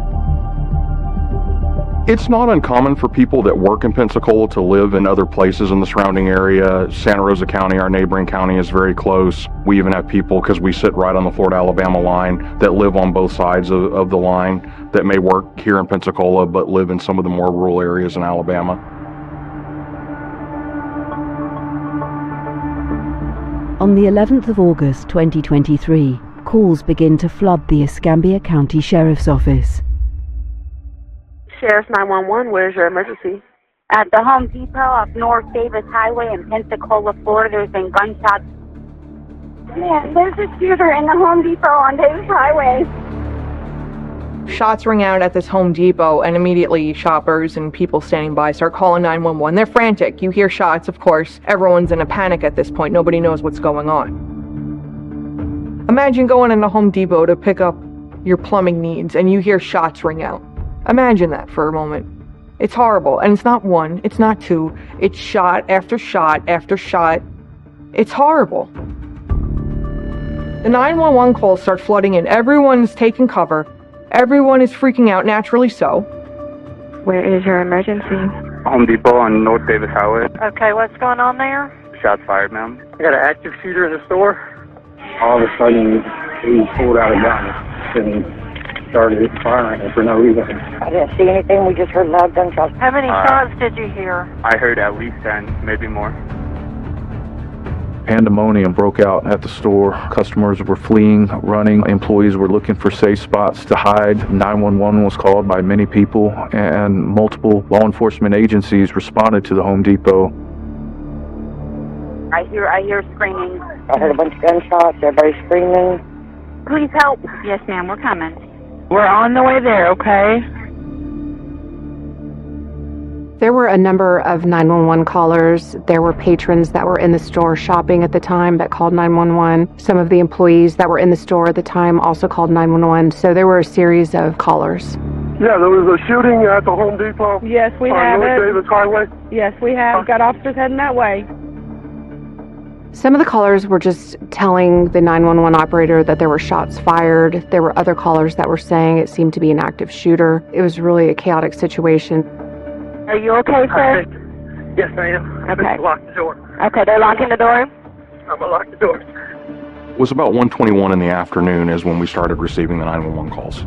It's not uncommon for people that work in Pensacola to live in other places in the surrounding area. Santa Rosa County, our neighboring county, is very close. We even have people, because we sit right on the Florida-Alabama line, that live on both sides of the line that may work here in Pensacola but live in some of the more rural areas in Alabama. On the 11th of August 2023, calls begin to flood the Escambia County Sheriff's Office. Sheriff 911, where's your emergency? At the Home Depot off North Davis Highway in Pensacola, Florida, there's been gunshots. Man, there's a shooter in the Home Depot on Davis Highway. Shots ring out at this Home Depot, and immediately shoppers and people standing by start calling 911. They're frantic. You hear shots, of course. Everyone's in a panic at this point. Nobody knows what's going on. Imagine going into Home Depot to pick up your plumbing needs, and you hear shots ring out. Imagine that for a moment. It's horrible, and it's not one, it's not two, it's shot after shot after shot. It's horrible. The 911 calls start flooding in. Everyone's taking cover. Everyone is freaking out, naturally so. Where is your emergency? Home Depot on North Davis Highway. Okay, what's going on there? Shots fired, ma'am. I got an active shooter in the store. All of a sudden, he pulled out a gun and started firing for no reason. I didn't see anything. We just heard loud gunshots. How many shots did you hear? I heard at least 10, maybe more. Pandemonium broke out at the store. Customers were fleeing, running. Employees were looking for safe spots to hide. 911 was called by many people, and multiple law enforcement agencies responded to the Home Depot. I hear screaming. I heard a bunch of gunshots. Everybody's screaming. Please help. Yes, ma'am, we're coming. We're on the way there, okay? There were a number of 911 callers. There were patrons that were in the store shopping at the time that called 911. Some of the employees that were in the store at the time also called 911. So there were a series of callers. Yeah, there was a shooting at the Home Depot. Yes, we have on North it. Davis Highway. Yes, we have. Got officers heading that way. Some of the callers were just telling the 911 operator that there were shots fired. There were other callers that were saying it seemed to be an active shooter. It was really a chaotic situation. Are you okay, sir? Yes, I am. Okay. Lock the door. Okay, they're locking the door? I'm gonna lock the door. It was about 1:21 in the afternoon is when we started receiving the 911 calls.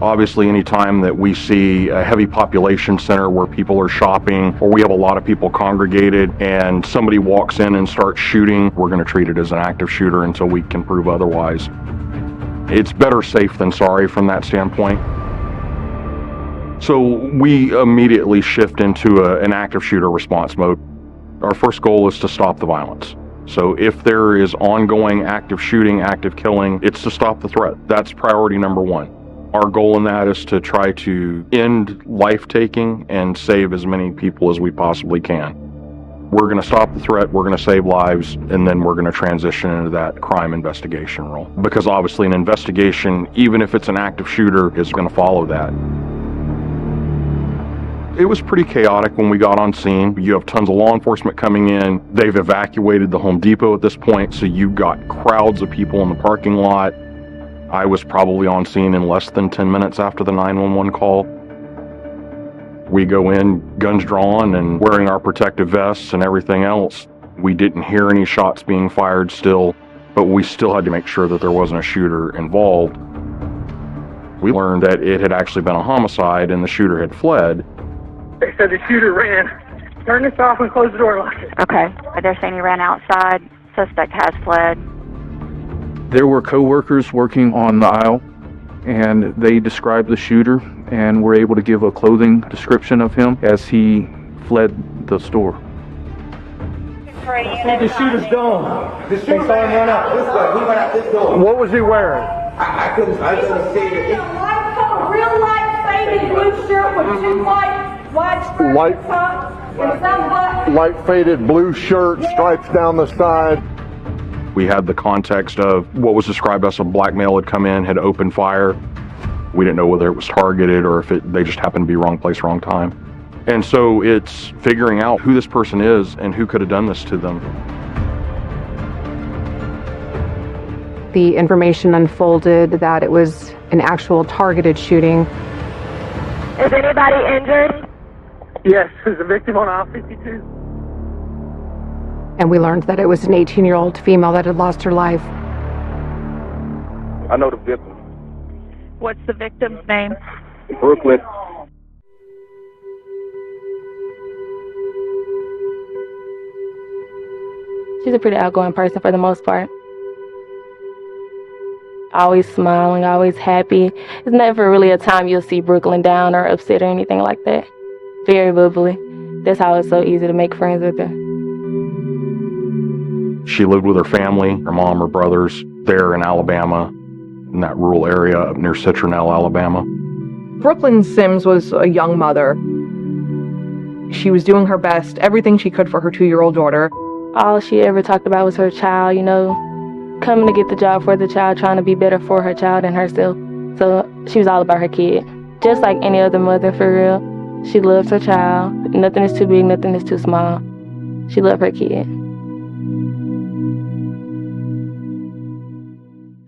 Obviously, any time that we see a heavy population center where people are shopping, or we have a lot of people congregated and somebody walks in and starts shooting, we're going to treat it as an active shooter until we can prove otherwise. It's better safe than sorry from that standpoint. So we immediately shift into an active shooter response mode. Our first goal is to stop the violence. So if there is ongoing active shooting, active killing, it's to stop the threat. That's priority number one. Our goal in that is to try to end life-taking and save as many people as we possibly can. We're going to stop the threat, we're going to save lives, and then we're going to transition into that crime investigation role. Because obviously an investigation, even if it's an active shooter, is going to follow that. It was pretty chaotic when we got on scene. You have tons of law enforcement coming in. They've evacuated the Home Depot at this point, so you've got crowds of people in the parking lot. I was probably on scene in less than 10 minutes after the 911 call. We go in, guns drawn, and wearing our protective vests and everything else. We didn't hear any shots being fired still, but we still had to make sure that there wasn't a shooter involved. We learned that it had actually been a homicide and the shooter had fled. They said the shooter ran. Turn this off and close the door, lock it. Okay. They're saying he ran outside. Suspect has fled. There were co-workers working on the aisle, and they described the shooter and were able to give a clothing description of him as he fled the store. The shooter's gone. The shooter saw him run out this way. He went out this door. What was he wearing? I couldn't see it. A real light faded blue shirt with two white stripes top and some black. Light faded blue shirt, stripes down the side. We had the context of what was described as a blackmail had come in, had opened fire. We didn't know whether it was targeted or if they just happened to be wrong place, wrong time. And so it's figuring out who this person is and who could have done this to them. The information unfolded that it was an actual targeted shooting. Is anybody injured? Yes, there's a victim on aisle 52. And we learned that it was an 18-year-old female that had lost her life. I know the victim. What's the victim's name? Brooklyn. She's a pretty outgoing person for the most part. Always smiling, always happy. It's never really a time you'll see Brooklyn down or upset or anything like that. Very bubbly. That's how it's so easy to make friends with her. She lived with her family, her mom, her brothers, there in Alabama, in that rural area up near Citronelle, Alabama. Brooklyn Sims was a young mother. She was doing her best, everything she could for her 2-year-old daughter. All she ever talked about was her child, you know, coming to get the job for the child, trying to be better for her child and herself. So she was all about her kid. Just like any other mother, for real. She loves her child. Nothing is too big, nothing is too small. She loved her kid.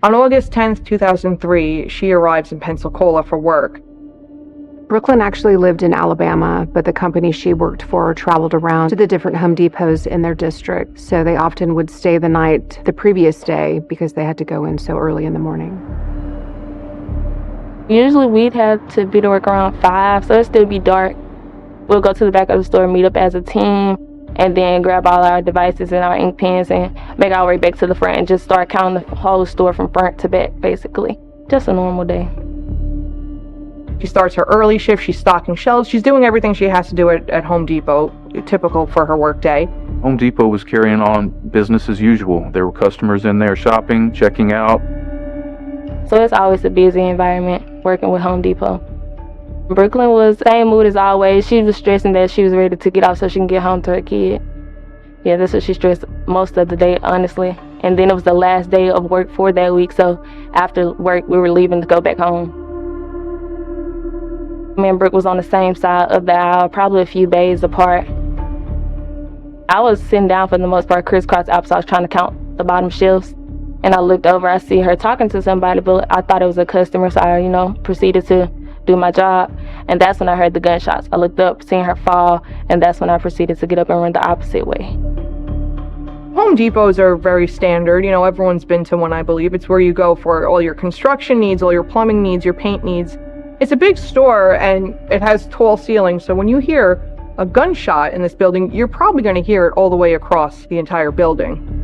On August 10th, 2003, she arrives in Pensacola for work. Brooklyn actually lived in Alabama, but the company she worked for traveled around to the different Home Depots in their district, so they often would stay the night the previous day because they had to go in so early in the morning. Usually we'd have to be to work around 5, so it'd still be dark. We'll go to the back of the store, meet up as a team, and then grab all our devices and our ink pens and make our way back to the front and just start counting the whole store from front to back, basically. Just a normal day. She starts her early shift, she's stocking shelves, she's doing everything she has to do at Home Depot, typical for her work day. Home Depot was carrying on business as usual. There were customers in there shopping, checking out. So it's always a busy environment working with Home Depot. Brooklyn was same mood as always. She was stressing that she was ready to get off so she can get home to her kid. Yeah, that's what she stressed most of the day, honestly. And then it was the last day of work for that week, so after work we were leaving to go back home. Me and Brooke was on the same side of the aisle, probably a few bays apart. I was sitting down for the most part, crisscross opposite. I was trying to count the bottom shelves. And I looked over, I see her talking to somebody, but I thought it was a customer, so I, proceeded to do my job. And that's when I heard the gunshots. I looked up, seeing her fall, and that's when I proceeded to get up and run the opposite way. Home Depots are very standard. Everyone's been to one, I believe. It's where you go for all your construction needs, all your plumbing needs, your paint needs. It's a big store, and it has tall ceilings, so when you hear a gunshot in this building, you're probably going to hear it all the way across the entire building.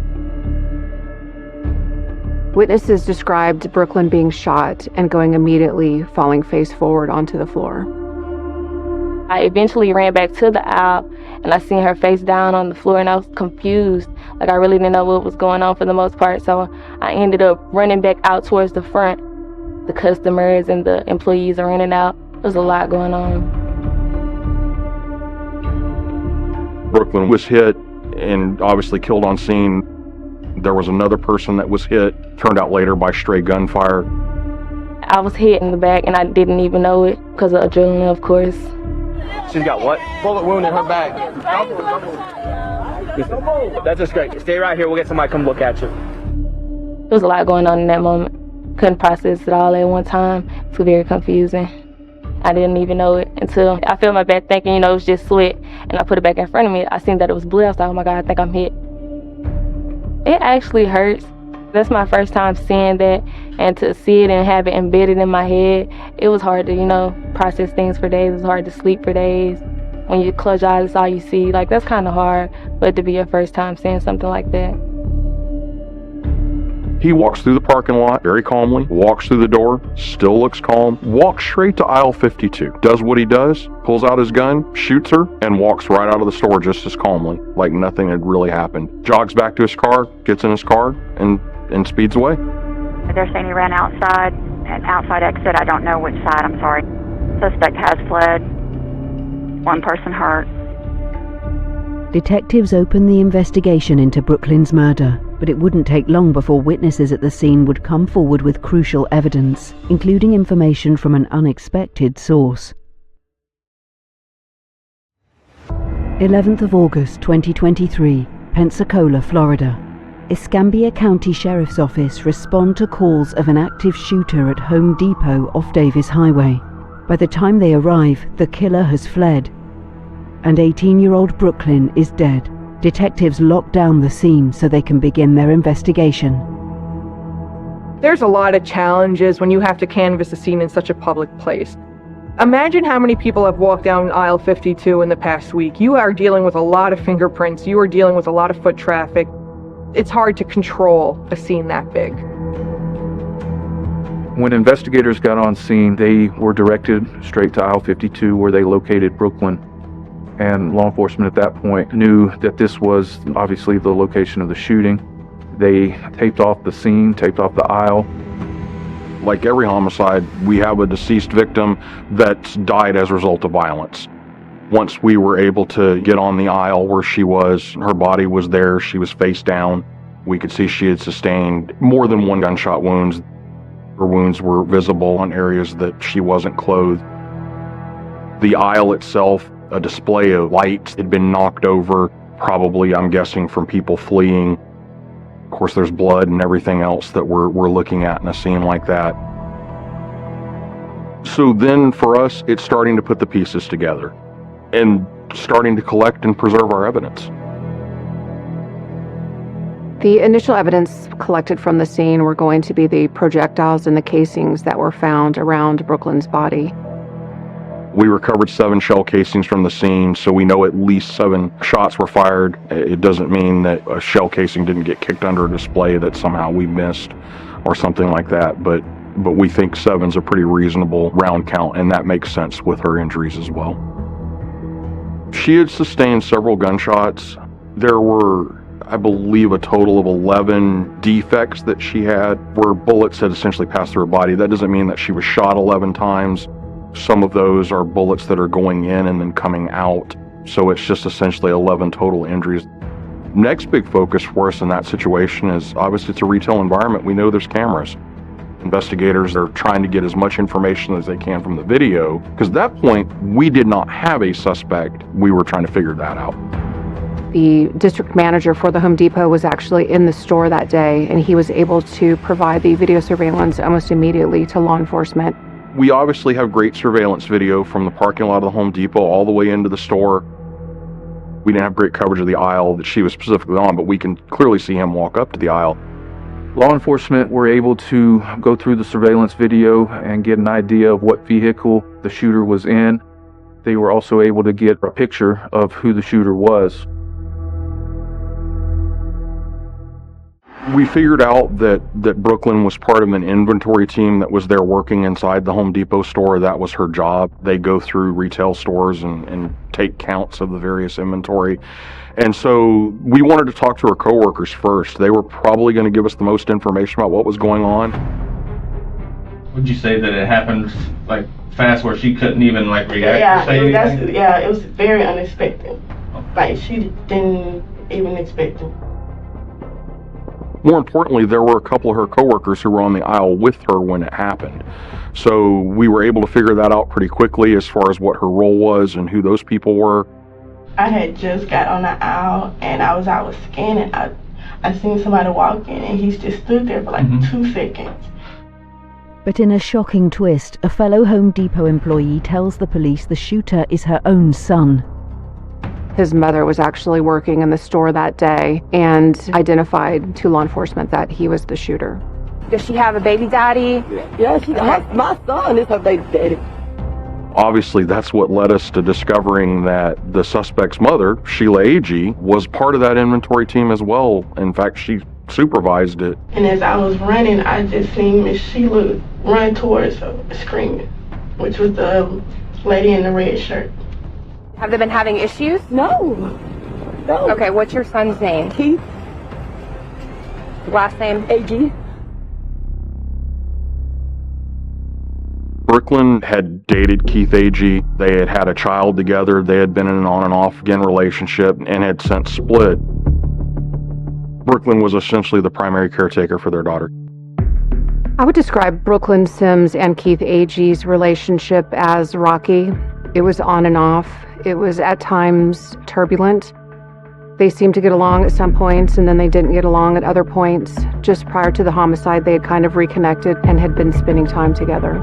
Witnesses described Brooklyn being shot and going immediately falling face forward onto the floor. I eventually ran back to the aisle and I seen her face down on the floor and I was confused. Like I really didn't know what was going on for the most part. So I ended up running back out towards the front. The customers and the employees are in and out. There was a lot going on. Brooklyn was hit and obviously killed on scene. There was another person that was hit, turned out later by stray gunfire. I was hit in the back and I didn't even know it because of adrenaline, of course. She's got what? Bullet wound in her back. That's just great. Stay right here. We'll get somebody to come look at you. There was a lot going on in that moment. Couldn't process it all at one time. It's very confusing. I didn't even know it until I felt my back thinking, it was just sweat. And I put it back in front of me. I seen that it was blue. I was like, oh my God, I think I'm hit. It actually hurts. That's my first time seeing that, and to see it and have it embedded in my head, it was hard to, process things for days. It was hard to sleep for days. When you close your eyes, that's all you see. Like, that's kind of hard, but to be your first time seeing something like that. He walks through the parking lot very calmly, walks through the door, still looks calm, walks straight to aisle 52, does what he does, pulls out his gun, shoots her, and walks right out of the store just as calmly, like nothing had really happened. Jogs back to his car, gets in his car, and speeds away. They're saying he ran outside, an outside exit. I don't know which side, I'm sorry. Suspect has fled. One person hurt. Detectives open the investigation into Brooklyn's murder but it wouldn't take long before witnesses at the scene would come forward with crucial evidence, including information from an unexpected source. 11th of August 2023, Pensacola, Florida. Escambia County Sheriff's Office respond to calls of an active shooter at Home Depot off Davis Highway. By the time they arrive, the killer has fled, and 18-year-old Brooklyn is dead. Detectives lock down the scene so they can begin their investigation. There's a lot of challenges when you have to canvass a scene in such a public place. Imagine how many people have walked down aisle 52 in the past week. You are dealing with a lot of fingerprints. You are dealing with a lot of foot traffic. It's hard to control a scene that big. When investigators got on scene, they were directed straight to aisle 52 where they located Brooklyn. And law enforcement at that point knew that this was obviously the location of the shooting. They taped off the scene, taped off the aisle. Like every homicide, we have a deceased victim that's died as a result of violence. Once we were able to get on the aisle where she was, her body was there, she was face down. We could see she had sustained more than one gunshot wounds. Her wounds were visible on areas that she wasn't clothed. The aisle itself, a display of lights had been knocked over, probably, I'm guessing, from people fleeing. Of course, there's blood and everything else that we're looking at in a scene like that. So then for us, it's starting to put the pieces together and starting to collect and preserve our evidence. The initial evidence collected from the scene were going to be the projectiles and the casings that were found around Brooklyn's body. We recovered 7 shell casings from the scene, so we know at least 7 shots were fired. It doesn't mean that a shell casing didn't get kicked under a display that somehow we missed or something like that, but we think 7's a pretty reasonable round count, and that makes sense with her injuries as well. She had sustained several gunshots. There were, I believe, a total of 11 defects that she had where bullets had essentially passed through her body. That doesn't mean that she was shot 11 times. Some of those are bullets that are going in and then coming out. So it's just essentially 11 total injuries. Next big focus for us in that situation is obviously it's a retail environment. We know there's cameras. Investigators are trying to get as much information as they can from the video, because at that point, we did not have a suspect. We were trying to figure that out. The district manager for the Home Depot was actually in the store that day, and he was able to provide the video surveillance almost immediately to law enforcement. We obviously have great surveillance video from the parking lot of the Home Depot all the way into the store. We didn't have great coverage of the aisle that she was specifically on, but we can clearly see him walk up to the aisle. Law enforcement were able to go through the surveillance video and get an idea of what vehicle the shooter was in. They were also able to get a picture of who the shooter was. We figured out that Brooklyn was part of an inventory team that was there working inside the Home Depot store. That was her job. They go through retail stores and take counts of the various inventory. And so we wanted to talk to her coworkers first. They were probably going to give us the most information about what was going on. Would you say that it happened like fast where she couldn't even like react or say anything? It was very unexpected. Like she didn't even expect it. More importantly, there were a couple of her coworkers who were on the aisle with her when it happened. So we were able to figure that out pretty quickly as far as what her role was and who those people were. I had just got on the aisle and I was scanning. I seen somebody walk in and he just stood there for like 2 seconds. But in a shocking twist, a fellow Home Depot employee tells the police the shooter is her own son. His mother was actually working in the store that day and identified to law enforcement that he was the shooter. Does she have a baby daddy? Yeah, my son is her baby daddy. Obviously, that's what led us to discovering that the suspect's mother, Sheila Agee, was part of that inventory team as well. In fact, she supervised it. And as I was running, I just seen Miss Sheila run towards her, screaming, which was the lady in the red shirt. Have they been having issues? No. Okay, what's your son's name? Keith. Last name? Agee. Brooklyn had dated Keith Agee. They had had a child together. They had been in an on and off again relationship and had since split. Brooklyn was essentially the primary caretaker for their daughter. I would describe Brooklyn Sims and Keith Agee's relationship as rocky. It was on and off. It was at times turbulent. They seemed to get along at some points, and then they didn't get along at other points. Just prior to the homicide, they had kind of reconnected and had been spending time together.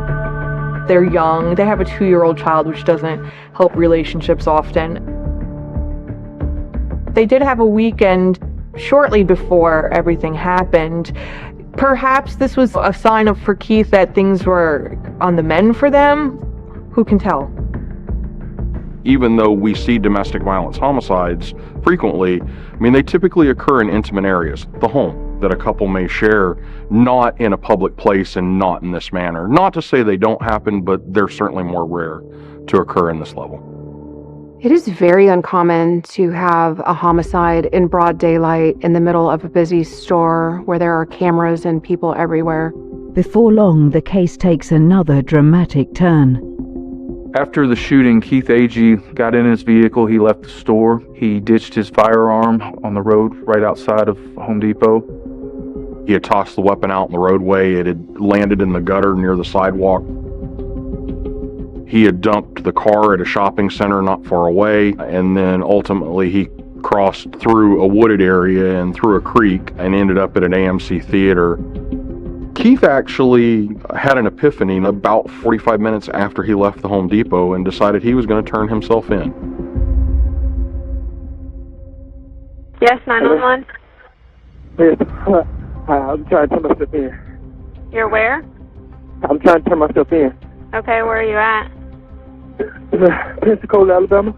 They're young. They have a 2-year-old child, which doesn't help relationships often. They did have a weekend shortly before everything happened. Perhaps this was a sign for Keith that things were on the mend for them. Who can tell? Even though we see domestic violence homicides frequently, I mean, they typically occur in intimate areas, the home that a couple may share, not in a public place and not in this manner. Not to say they don't happen, but they're certainly more rare to occur in this level. It is very uncommon to have a homicide in broad daylight in the middle of a busy store where there are cameras and people everywhere. Before long, the case takes another dramatic turn. After the shooting, Keith Agee got in his vehicle. He left the store. He ditched his firearm on the road right outside of Home Depot. He had tossed the weapon out in the roadway. It had landed in the gutter near the sidewalk. He had dumped the car at a shopping center not far away, and then ultimately he crossed through a wooded area and through a creek and ended up at an AMC theater. Keith actually had an epiphany about 45 minutes after he left the Home Depot and decided he was going to turn himself in. Yes, 911. Yes. I'm trying to turn myself in. You're where? I'm trying to turn myself in. Okay, where are you at? Pensacola, Alabama.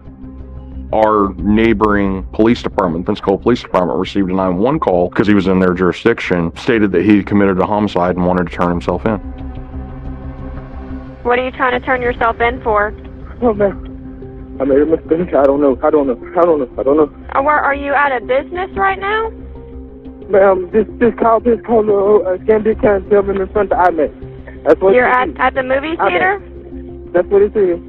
Our neighboring police department, Pensacola Police Department, received a 911 call because he was in their jurisdiction, stated that he committed a homicide and wanted to turn himself in. What are you trying to turn yourself in for? Oh, man. I made a mistake. I don't know. Where are you at a business right now? Ma'am, this call Scambia County Gentleman in front of IMAX. That's what you're at the movie theater? That's what it is.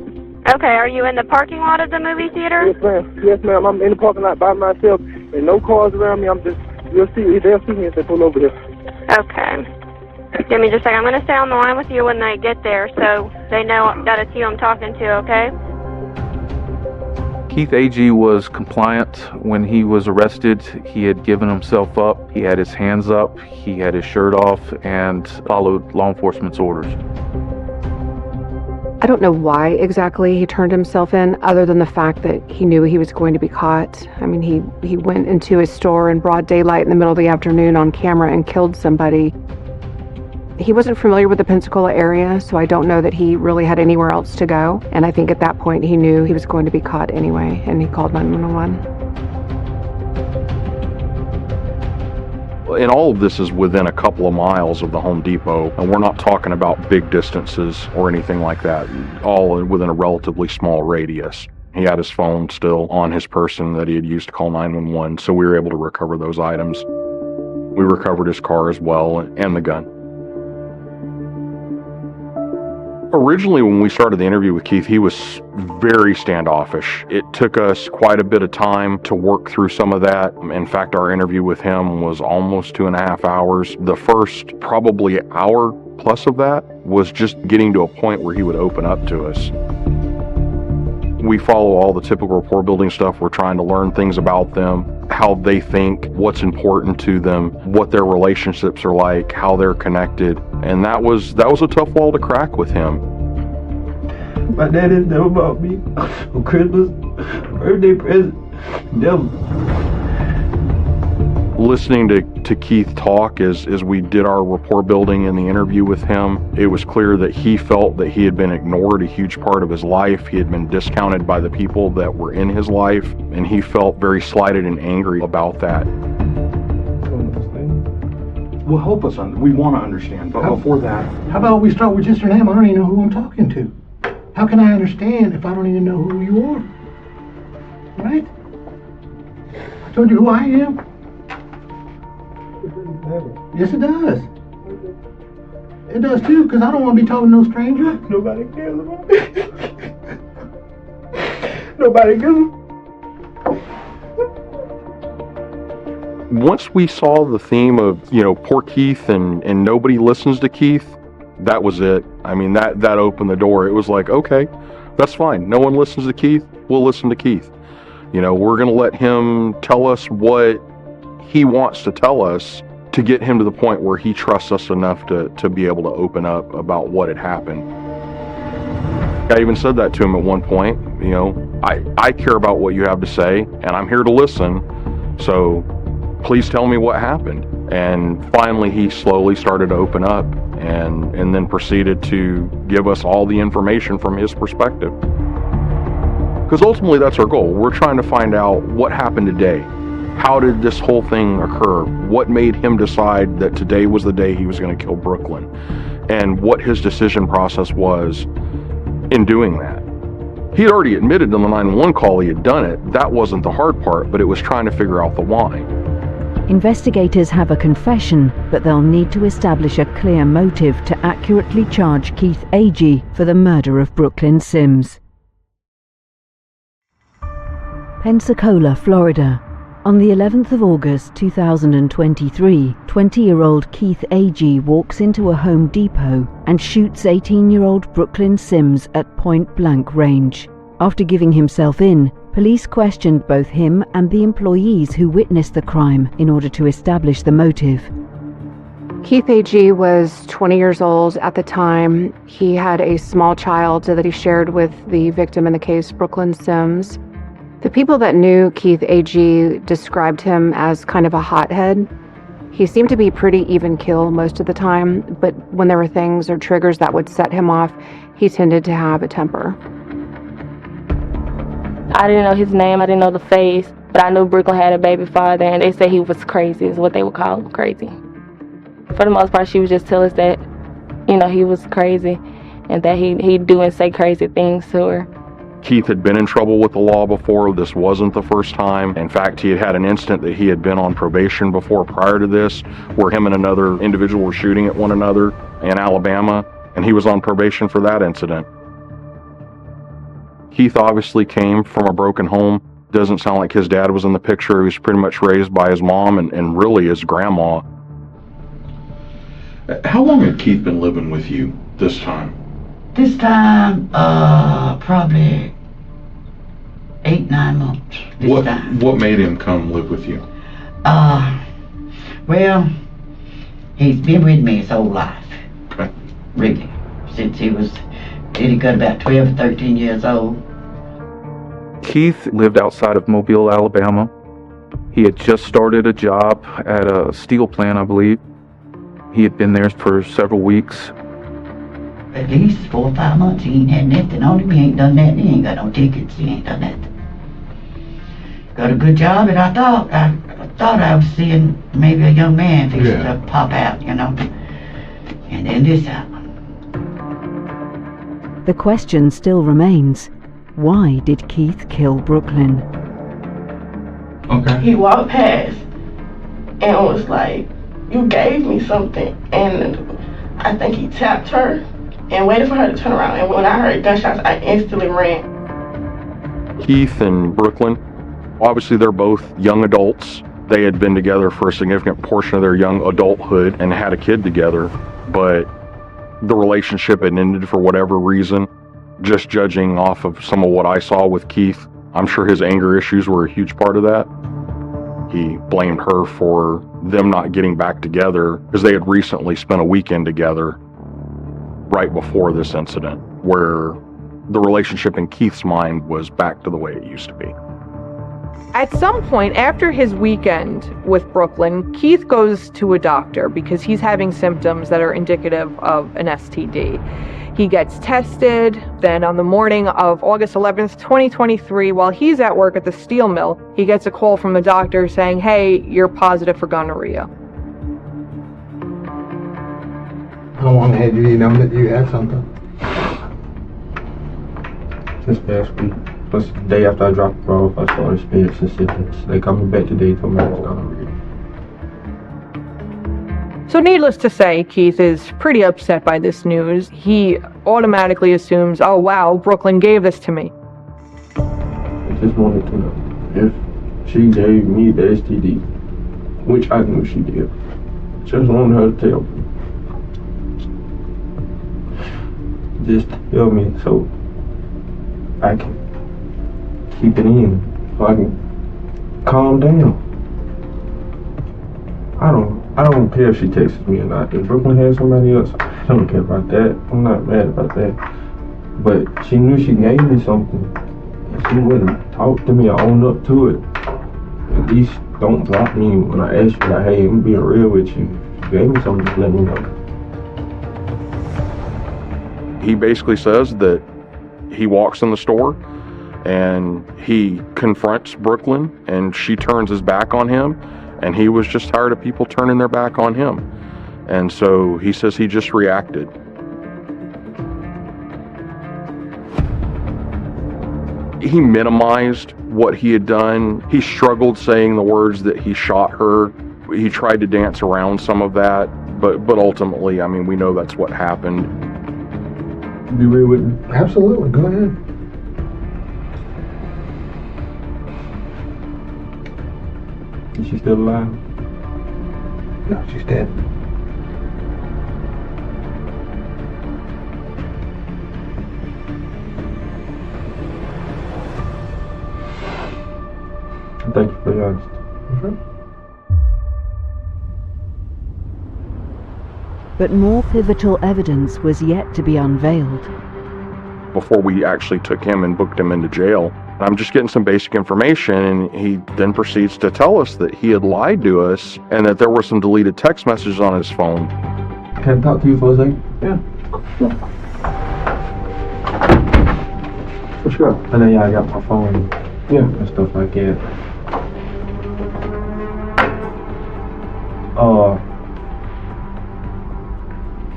Okay, are you in the parking lot of the movie theater? Yes, ma'am. Yes, ma'am. I'm in the parking lot by myself, and no cars around me. They'll see me if they pull over here. Okay. Give me just a second. I'm going to stay on the line with you when they get there, so they know that it's you I'm talking to, okay? Keith Agee was compliant when he was arrested. He had given himself up. He had his hands up. He had his shirt off and followed law enforcement's orders. I don't know why exactly he turned himself in, other than the fact that he knew he was going to be caught. I mean, he went into his store in broad daylight in the middle of the afternoon on camera and killed somebody. He wasn't familiar with the Pensacola area, so I don't know that he really had anywhere else to go. And I think at that point he knew he was going to be caught anyway, and he called 911. And all of this is within a couple of miles of the Home Depot, and we're not talking about big distances or anything like that, all within a relatively small radius. He had his phone still on his person that he had used to call 911, so we were able to recover those items. We recovered his car as well, and the gun. Originally, when we started the interview with Keith, he was very standoffish. It took us quite a bit of time to work through some of that. In fact, our interview with him was almost 2.5 hours. The first probably hour plus of that was just getting to a point where he would open up to us. We follow all the typical rapport building stuff. We're trying to learn things about them, how they think, what's important to them, what their relationships are like, how they're connected. And that was a tough wall to crack with him. My dad didn't know about me on Christmas, birthday present, never. Listening to Keith talk as we did our rapport building in the interview with him, it was clear that he felt that he had been ignored a huge part of his life. He had been discounted by the people that were in his life, and he felt very slighted and angry about that. Well, help us. We want to understand, but before that... How about we start with just your name? I don't even know who I'm talking to. How can I understand if I don't even know who you are? Right? I told you who I am. Yes, it does. It does too, because I don't want to be talking to no stranger. Nobody cares about me. Nobody cares. Once we saw the theme of, poor Keith and nobody listens to Keith, that was it. I mean, that opened the door. It was like, okay, that's fine. No one listens to Keith. We'll listen to Keith. We're going to let him tell us what he wants to tell us to get him to the point where he trusts us enough to be able to open up about what had happened. I even said that to him at one point. I care about what you have to say, and I'm here to listen. So please tell me what happened. And finally, he slowly started to open up and then proceeded to give us all the information from his perspective. Because ultimately, that's our goal. We're trying to find out what happened today. How did this whole thing occur? What made him decide that today was the day he was going to kill Brooklyn? And what his decision process was in doing that. He had already admitted in the 911 call he had done it. That wasn't the hard part, but it was trying to figure out the why. Investigators have a confession, but they'll need to establish a clear motive to accurately charge Keith Agee for the murder of Brooklyn Sims. Pensacola, Florida. On the 11th of August 2023, 20-year-old Keith Agee walks into a Home Depot and shoots 18-year-old Brooklyn Sims at point-blank range. After giving himself in, police questioned both him and the employees who witnessed the crime in order to establish the motive. Keith Agee was 20 years old at the time. He had a small child that he shared with the victim in the case, Brooklyn Sims. The people that knew Keith Agee described him as kind of a hothead. He seemed to be pretty even keel most of the time, but when there were things or triggers that would set him off, he tended to have a temper. I didn't know his name, I didn't know the face, but I knew Brooklyn had a baby father, and they said he was crazy, is what they would call him, crazy. For the most part, she would just tell us that, he was crazy, and that he'd do and say crazy things to her. Keith had been in trouble with the law before. This wasn't the first time. In fact, he had had an incident that he had been on probation before prior to this, where him and another individual were shooting at one another in Alabama, and he was on probation for that incident. Keith obviously came from a broken home. Doesn't sound like his dad was in the picture. He was pretty much raised by his mom and really his grandma. How long had Keith been living with you this time? This time, probably 8-9 months. What made him come live with you? Well, he's been with me his whole life. Okay. Really. Since he got about 12 or 13 years old. Keith lived outside of Mobile, Alabama. He had just started a job at a steel plant, I believe. He had been there for several weeks. At least 4 or 5 months. He ain't had nothing on him. He ain't done nothing. He ain't got no tickets. He ain't done nothing. Got a good job, and I thought I was seeing maybe a young man fixing to pop out, And then this happened. The question still remains, why did Keith kill Brooklyn? Okay. He walked past and was like, "You gave me something," and I think he tapped her and waited for her to turn around, and when I heard gunshots, I instantly ran. Keith and Brooklyn, obviously they're both young adults. They had been together for a significant portion of their young adulthood and had a kid together, but the relationship had ended for whatever reason. Just judging off of some of what I saw with Keith, I'm sure his anger issues were a huge part of that. He blamed her for them not getting back together because they had recently spent a weekend together right before this incident, where the relationship in Keith's mind was back to the way it used to be. At some point after his weekend with Brooklyn, Keith goes to a doctor because he's having symptoms that are indicative of an STD. He gets tested. Then on the morning of August 11th, 2023, while he's at work at the steel mill, he gets a call from the doctor saying, "Hey, you're positive for gonorrhea." How long had you known that you had something? Since last week. Plus the day after I dropped her off, I started experiencing symptoms. They called me back today, told me I was gonorrhea. So needless to say, Keith is pretty upset by this news. He automatically assumes, "Oh wow, Brooklyn gave this to me." I just wanted to know if she gave me the STD, which I knew she did. Just wanted her to tell me. Just tell me so I can keep it in, so I can calm down. I don't care if she texts me or not. If Brooklyn has somebody else, I don't care about that. I'm not mad about that. But she knew she gave me something, and she wouldn't talk to me or own up to it. At least don't block me when I ask you, like, hey, I'm being real with you. If you gave me something, just let me know. He basically says that he walks in the store and he confronts Brooklyn and she turns his back on him, and he was just tired of people turning their back on him. And so he says he just reacted. He minimized what he had done. He struggled saying the words that he shot her. He tried to dance around some of that, but ultimately, I mean, we know that's what happened. Be real with me? Absolutely, go ahead. Is she still alive? No, she's dead. Thank you for your honesty. But more pivotal evidence was yet to be unveiled. Before we actually took him and booked him into jail, I'm just getting some basic information, and he then proceeds to tell us that he had lied to us and that there were some deleted text messages on his phone. Can I talk to you for a second? Yeah. For sure. I know y'all got my phone. Yeah. And stuff like that.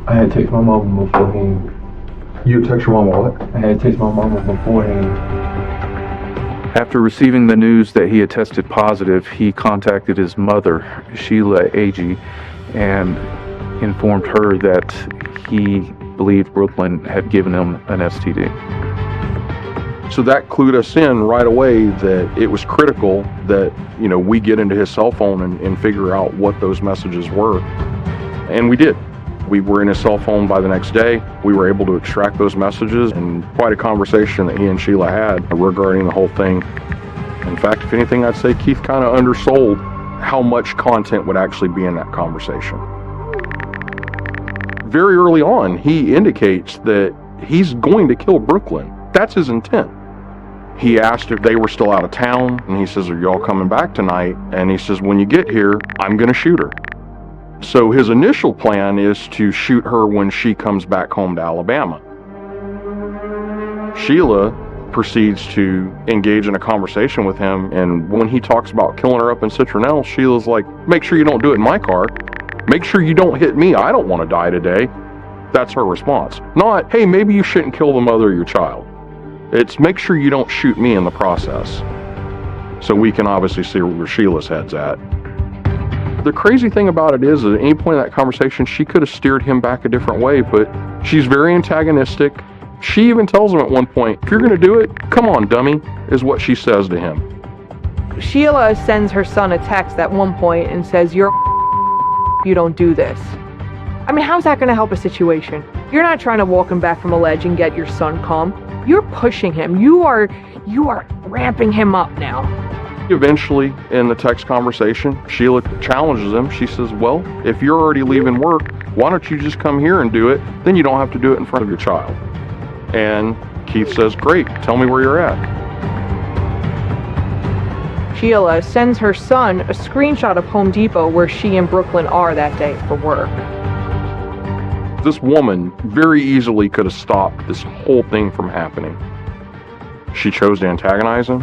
I had texted my mama beforehand. You text your mama what? I had texted my mama beforehand. After receiving the news that he had tested positive, he contacted his mother, Sheila Agee, and informed her that he believed Brooklyn had given him an STD. So that clued us in right away that it was critical that, you know, we get into his cell phone and figure out what those messages were. And we did. We were in his cell phone by the next day. We were able to extract those messages, and quite a conversation that he and Sheila had regarding the whole thing. In fact, if anything, I'd say Keith kind of undersold how much content would actually be in that conversation. Very early on, he indicates that he's going to kill Brooklyn. That's his intent. He asked if they were still out of town, and he says, are y'all coming back tonight? And he says, when you get here, I'm going to shoot her. So his initial plan is to shoot her when she comes back home to Alabama. Sheila proceeds to engage in a conversation with him, and when he talks about killing her up in Citronelle, Sheila's like, make sure you don't do it in my car. Make sure you don't hit me. I don't want to die today. That's her response. Not, hey, maybe you shouldn't kill the mother of your child. It's make sure you don't shoot me in the process. So we can obviously see where Sheila's head's at. The crazy thing about it is, at any point in that conversation, she could have steered him back a different way, but she's very antagonistic. She even tells him at one point, if you're going to do it, come on, dummy, is what she says to him. Sheila sends her son a text at one point and says, you're you don't do this. I mean, how's that going to help a situation? You're not trying to walk him back from a ledge and get your son calm. You're pushing him. You are ramping him up now. Eventually, in the text conversation, Sheila challenges him. She says, well, if you're already leaving work, why don't you just come here and do it? Then you don't have to do it in front of your child. And Keith says, great, tell me where you're at. Sheila sends her son a screenshot of Home Depot where she and Brooklyn are that day for work. This woman very easily could have stopped this whole thing from happening. She chose to antagonize him.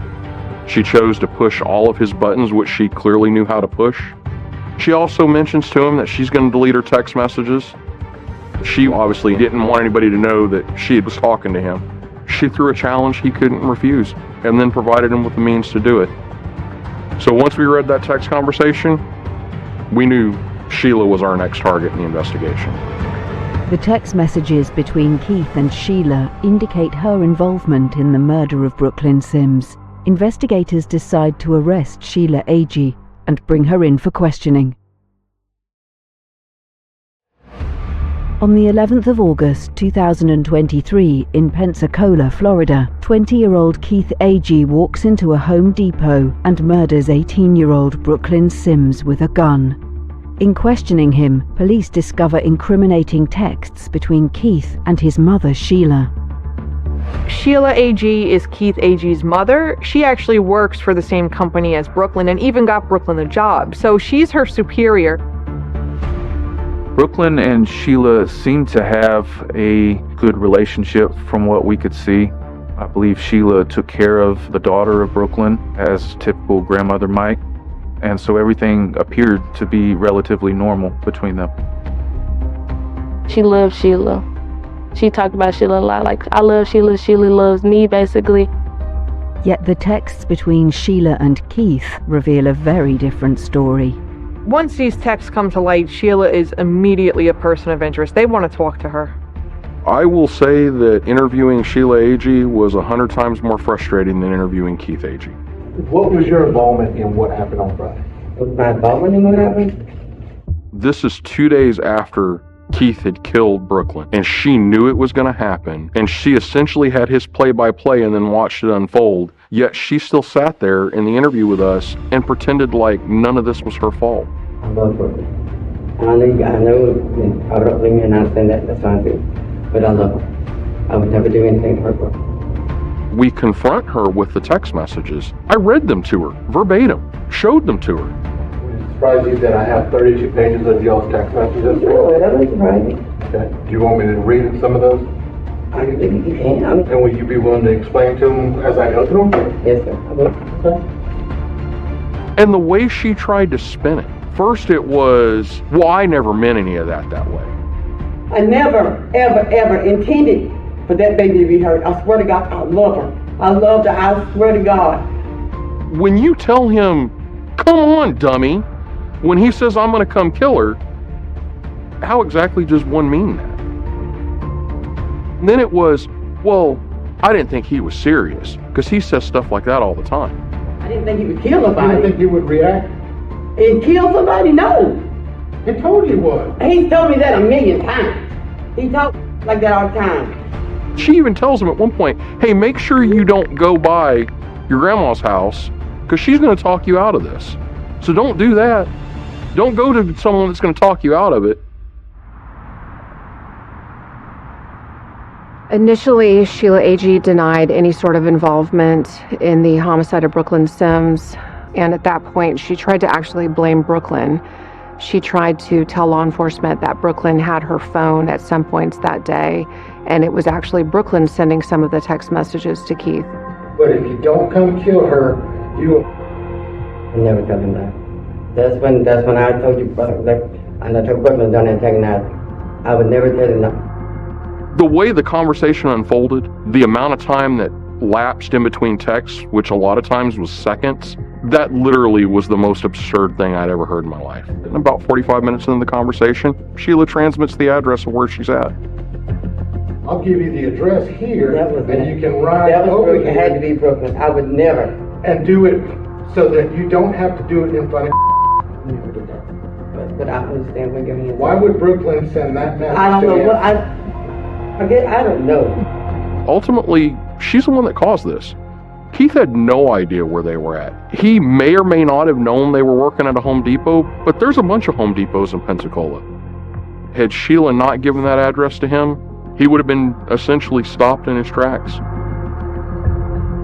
She chose to push all of his buttons, which she clearly knew how to push. She also mentions to him that she's going to delete her text messages. She obviously didn't want anybody to know that she was talking to him. She threw a challenge he couldn't refuse, and then provided him with the means to do it. So once we read that text conversation, we knew Sheila was our next target in the investigation. The text messages between Keith and Sheila indicate her involvement in the murder of Brooklyn Sims. Investigators decide to arrest Sheila Agee, and bring her in for questioning. On the 11th of August 2023 in Pensacola, Florida, 20-year-old Keith Agee walks into a Home Depot and murders 18-year-old Brooklyn Sims with a gun. In questioning him, police discover incriminating texts between Keith and his mother, Sheila. Sheila Agee is Keith Agee's mother. She actually works for the same company as Brooklyn and even got Brooklyn a job, so she's her superior. Brooklyn and Sheila seem to have a good relationship from what we could see. I believe Sheila took care of the daughter of Brooklyn as typical grandmother might, and so everything appeared to be relatively normal between them. She loved Sheila. She talked about Sheila a lot, like, I love Sheila, Sheila loves me, basically. Yet the texts between Sheila and Keith reveal a very different story. Once these texts come to light, Sheila is immediately a person of interest. They want to talk to her. I will say that interviewing Sheila Agee was 100 times more frustrating than interviewing Keith Agee. What was your involvement in what happened on Friday? My involvement in what happened? This is 2 days after Keith had killed Brooklyn, and she knew it was going to happen, and she essentially had his play-by-play and then watched it unfold, yet she still sat there in the interview with us and pretended like none of this was her fault. I love Brooklyn. I know I don't think and understand that's fine too, but I love her. I would never do anything to hurt Brooklyn. We confront her with the text messages. I read them to her, verbatim, showed them to her. Surprise you that I have 32 pages of y'all's text messages? No, that doesn't surprise me. Okay. Do you want me to read some of those? I think you can. And will you be willing to explain to them as I go through them? Yes, sir. I will. Okay. And the way she tried to spin it, first it was, well, I never meant any of that way. I never, ever, ever intended for that baby to be hurt. I swear to God, I love her. I love her. I swear to God. When you tell him, come on, dummy, when he says, I'm going to come kill her, how exactly does one mean that? And then it was, well, I didn't think he was serious, because he says stuff like that all the time. I didn't think he would kill somebody. You didn't think he would react? And kill somebody? No. He told you what? He told me that 1,000,000 times. He talks like that all the time. She even tells him at one point, hey, make sure you don't go by your grandma's house, because she's going to talk you out of this. So don't do that. Don't go to someone that's going to talk you out of it. Initially, Sheila Agee denied any sort of involvement in the homicide of Brooklyn Sims, and at that point, she tried to actually blame Brooklyn. She tried to tell law enforcement that Brooklyn had her phone at some points that day, and it was actually Brooklyn sending some of the text messages to Keith. But if you don't come kill her, you will... I never tell him that. That's when I told you, and I told Brooklyn down there taking that. I would never tell him that. The way the conversation unfolded, the amount of time that lapsed in between texts, which a lot of times was seconds, that literally was the most absurd thing I'd ever heard in my life. And about 45 minutes into the conversation, Sheila transmits the address of where she's at. I'll give you the address here, and you can ride that was over Brooklyn. here. It had to be Brooklyn. I would never. And do it so that you don't have to do it in front of But I understand what you're saying. Why would Brooklyn send that message I don't to know. him? I don't know. Ultimately, she's the one that caused this. Keith had no idea where they were at. He may or may not have known they were working at a Home Depot, but there's a bunch of Home Depots in Pensacola. Had Sheila not given that address to him, he would have been essentially stopped in his tracks.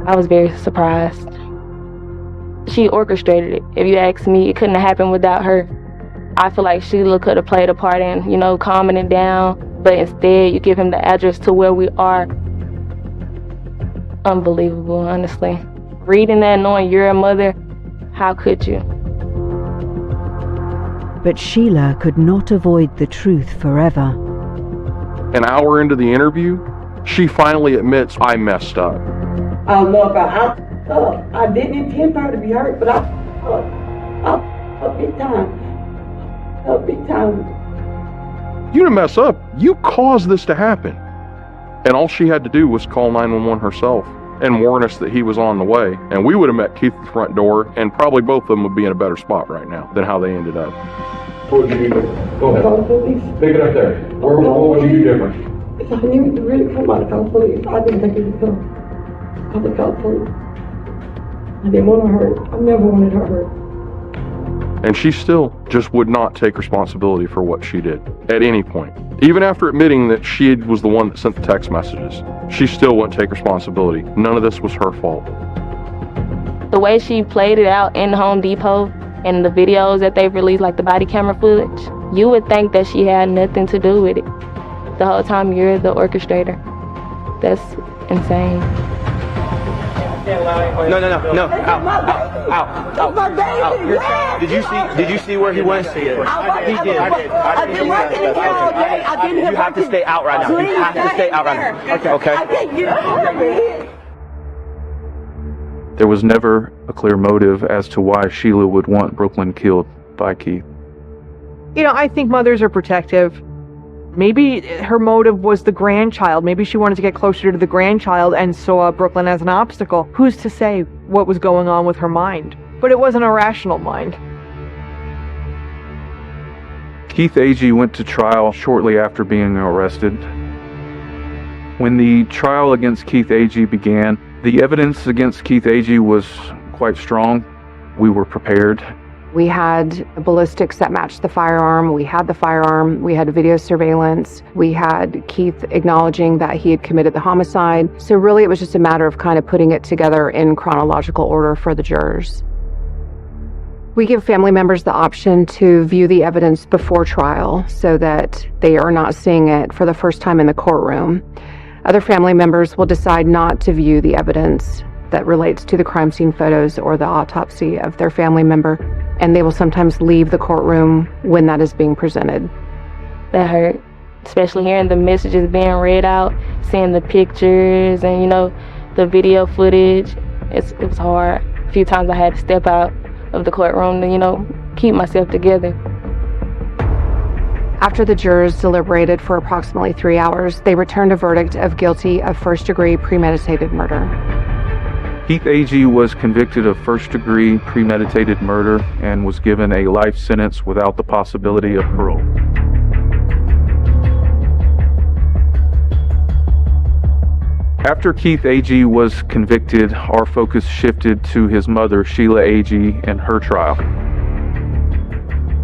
I was very surprised. She orchestrated it. If you ask me, it couldn't have happened without her. I feel like Sheila could have played a part in, calming it down, but instead you give him the address to where we are. Unbelievable, honestly. Reading that, knowing you're a mother, how could you? But Sheila could not avoid the truth forever. An hour into the interview, she finally admits, I messed up. I love her. I didn't intend for her to be hurt, but I big time. Big time. You didn't mess up. You caused this to happen. And all she had to do was call 911 herself. and warn us that he was on the way. And we would have met Keith at the front door, and probably both of them would be in a better spot right now than how they ended up. What would you do different? Go ahead. Pick it up there. What would you do different? If I knew he really come out of call police, I didn't think he would come. I would call police. I didn't want her hurt. I never wanted her hurt. And she still just would not take responsibility for what she did at any point. Even after admitting that she was the one that sent the text messages, she still wouldn't take responsibility. None of this was her fault. The way she played it out in Home Depot and the videos that they've released, like the body camera footage, you would think that she had nothing to do with it. The whole time you're the orchestrator. That's insane. No. Out. Did you see where he went? He did. I've been working here all day. I've been here. You have to stay out right now. You have to stay out right now. Okay. I can't get over here. There was never a clear motive as to why Sheila would want Brooklyn killed by Keith. You know, I think mothers are protective. Maybe her motive was the grandchild. Maybe she wanted to get closer to the grandchild and saw Brooklyn as an obstacle. Who's to say what was going on with her mind? But it wasn't a rational mind. Keith Agee went to trial shortly after being arrested. When the trial against Keith Agee began, the evidence against Keith Agee was quite strong. We were prepared. We had ballistics that matched the firearm. We had the firearm. We had video surveillance. We had Keith acknowledging that he had committed the homicide. So really it was just a matter of kind of putting it together in chronological order for the jurors. We give family members the option to view the evidence before trial so that they are not seeing it for the first time in the courtroom. Other family members will decide not to view the evidence that relates to the crime scene photos or the autopsy of their family member, and they will sometimes leave the courtroom when that is being presented. That hurt, especially hearing the messages being read out, seeing the pictures and, the video footage. It was hard. A few times I had to step out of the courtroom to, keep myself together. After the jurors deliberated for approximately 3 hours, they returned a verdict of guilty of first-degree premeditated murder. Keith Agee was convicted of first-degree premeditated murder and was given a life sentence without the possibility of parole. After Keith Agee was convicted, our focus shifted to his mother, Sheila Agee, and her trial.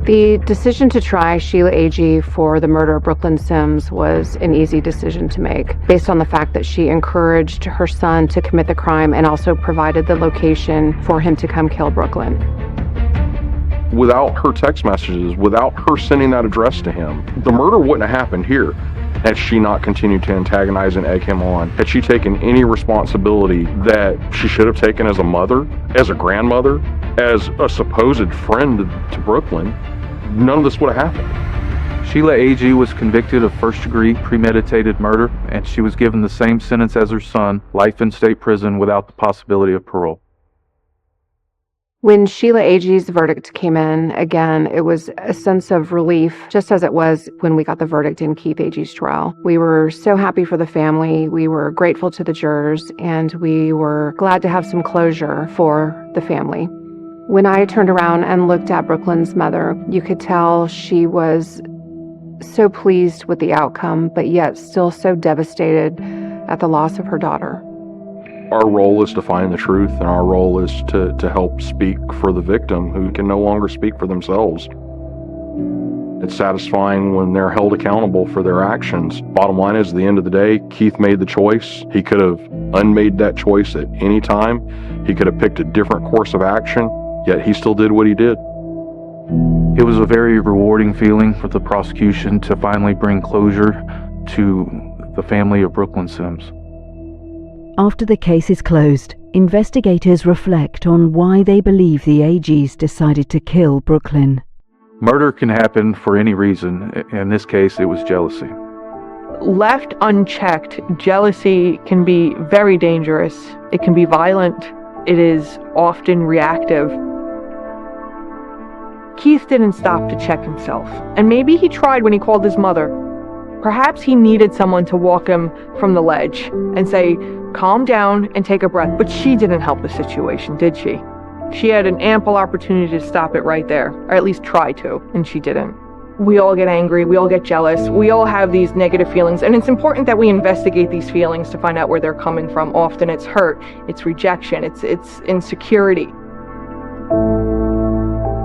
The decision to try Sheila Agee for the murder of Brooklyn Sims was an easy decision to make, based on the fact that she encouraged her son to commit the crime and also provided the location for him to come kill Brooklyn. Without her text messages, without her sending that address to him, the murder wouldn't have happened here. Had she not continued to antagonize and egg him on, had she taken any responsibility that she should have taken as a mother, as a grandmother, as a supposed friend to Brooklyn, none of this would have happened. Sheila Agee was convicted of first-degree premeditated murder, and she was given the same sentence as her son, life in state prison without the possibility of parole. When Sheila Agee's verdict came in, again, it was a sense of relief, just as it was when we got the verdict in Keith Agee's trial. We were so happy for the family, we were grateful to the jurors, and we were glad to have some closure for the family. When I turned around and looked at Brooklyn's mother, you could tell she was so pleased with the outcome, but yet still so devastated at the loss of her daughter. Our role is to find the truth, and our role is to help speak for the victim who can no longer speak for themselves. It's satisfying when they're held accountable for their actions. Bottom line is, at the end of the day, Keith made the choice. He could have unmade that choice at any time. He could have picked a different course of action, yet he still did what he did. It was a very rewarding feeling for the prosecution to finally bring closure to the family of Brooklyn Sims. After the case is closed, investigators reflect on why they believe the Agees decided to kill Brooklyn. Murder can happen for any reason. In this case, it was jealousy. Left unchecked, jealousy can be very dangerous. It can be violent. It is often reactive. Keith didn't stop to check himself, and maybe he tried when he called his mother. Perhaps he needed someone to walk him from the ledge and say, calm down and take a breath. But she didn't help the situation, did she? She had an ample opportunity to stop it right there, or at least try to, and she didn't. We all get angry, we all get jealous, we all have these negative feelings, and it's important that we investigate these feelings to find out where they're coming from. Often it's hurt, it's rejection, it's insecurity.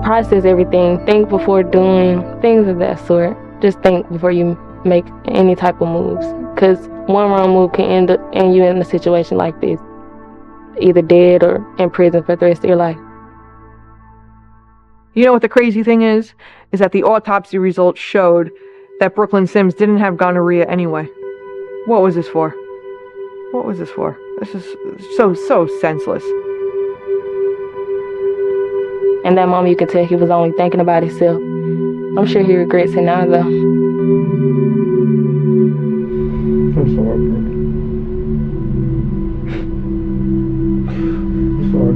Process everything, think before doing, things of that sort. Just think before you make any type of moves, because one wrong move can end you in a situation like this, either dead or in prison for the rest of your life. You know what the crazy thing is that the autopsy results showed that Brooklyn Sims didn't have gonorrhea anyway. What was this for? What was this for? This is so senseless. And that moment you could tell he was only thinking about himself. I'm sure he regrets it now though. I'm sorry, bro. I'm sorry.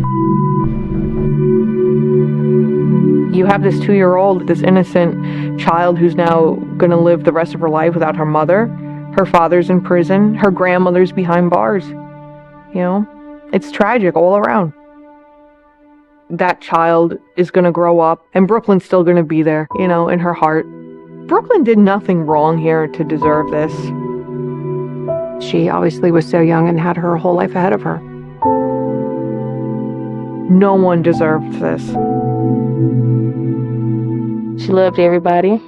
You have this 2-year-old, this innocent child who's now going to live the rest of her life without her mother. Her father's in prison. Her grandmother's behind bars. You know, it's tragic all around. That child is going to grow up, and Brooklyn's still going to be there, you know, in her heart. Brooklyn did nothing wrong here to deserve this. She obviously was so young and had her whole life ahead of her. No one deserved this. She loved everybody.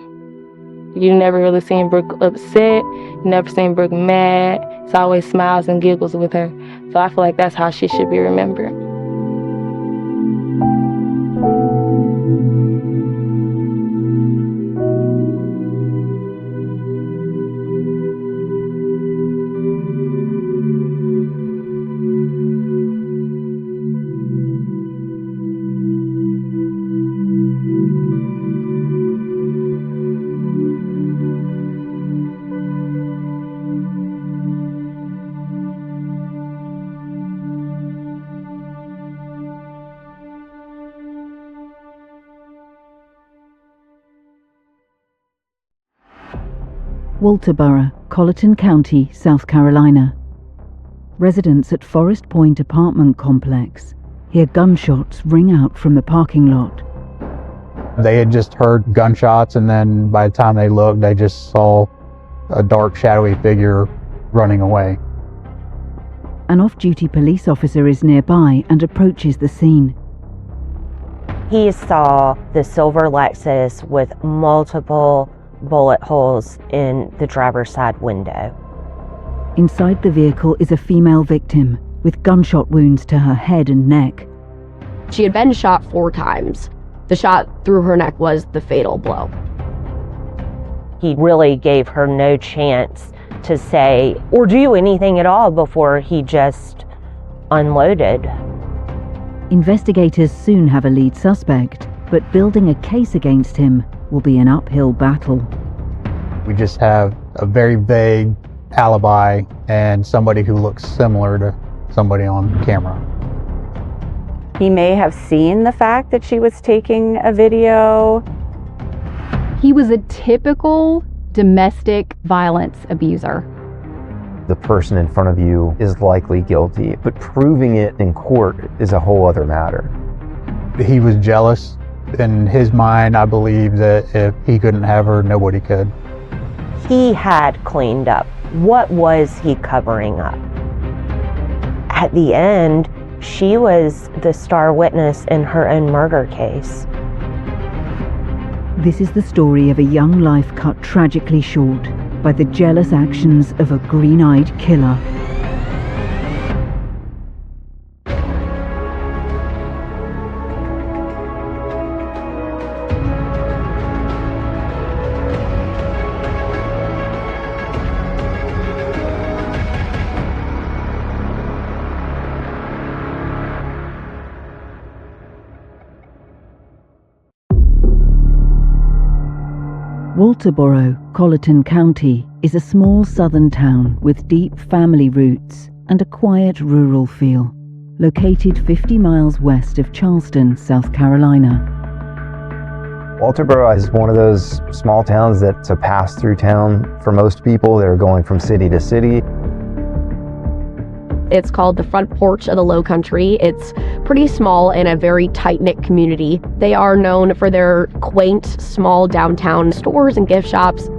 You never really seen Brooke upset. You never seen Brooke mad. It's always smiles and giggles with her. So I feel like that's how she should be remembered. Walterboro, Colleton County, South Carolina. Residents at Forest Point apartment complex hear gunshots ring out from the parking lot. They had just heard gunshots, and then by the time they looked, they just saw a dark, shadowy figure running away. An off-duty police officer is nearby and approaches the scene. He saw the silver Lexus with multiple bullet holes in the driver's side window. Inside the vehicle is a female victim with gunshot wounds to her head and neck. She had been shot 4 times. The shot through her neck was the fatal blow. He really gave her no chance to say or do anything at all before he just unloaded. Investigators soon have a lead suspect, but building a case against him will be an uphill battle. We just have a very vague alibi and somebody who looks similar to somebody on camera. He may have seen the fact that she was taking a video. He was a typical domestic violence abuser. The person in front of you is likely guilty, but proving it in court is a whole other matter. He was jealous. In his mind, I believe that if he couldn't have her, nobody could. He had cleaned up. What was he covering up? At the end, she was the star witness in her own murder case. This is the story of a young life cut tragically short by the jealous actions of a green-eyed killer. Walterboro, Colleton County, is a small southern town with deep family roots and a quiet rural feel, located 50 miles west of Charleston, South Carolina. Walterboro is one of those small towns that's a pass-through town for most people that are going from city to city. It's called the Front Porch of the Low Country. It's pretty small and a very tight-knit community. They are known for their quaint, small downtown stores and gift shops.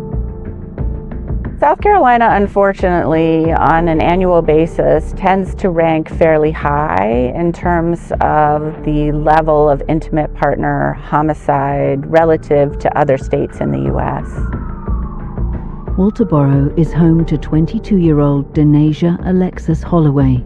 South Carolina, unfortunately, on an annual basis, tends to rank fairly high in terms of the level of intimate partner homicide relative to other states in the U.S. Walterboro is home to 22-year-old Denasia Alexis Holloway.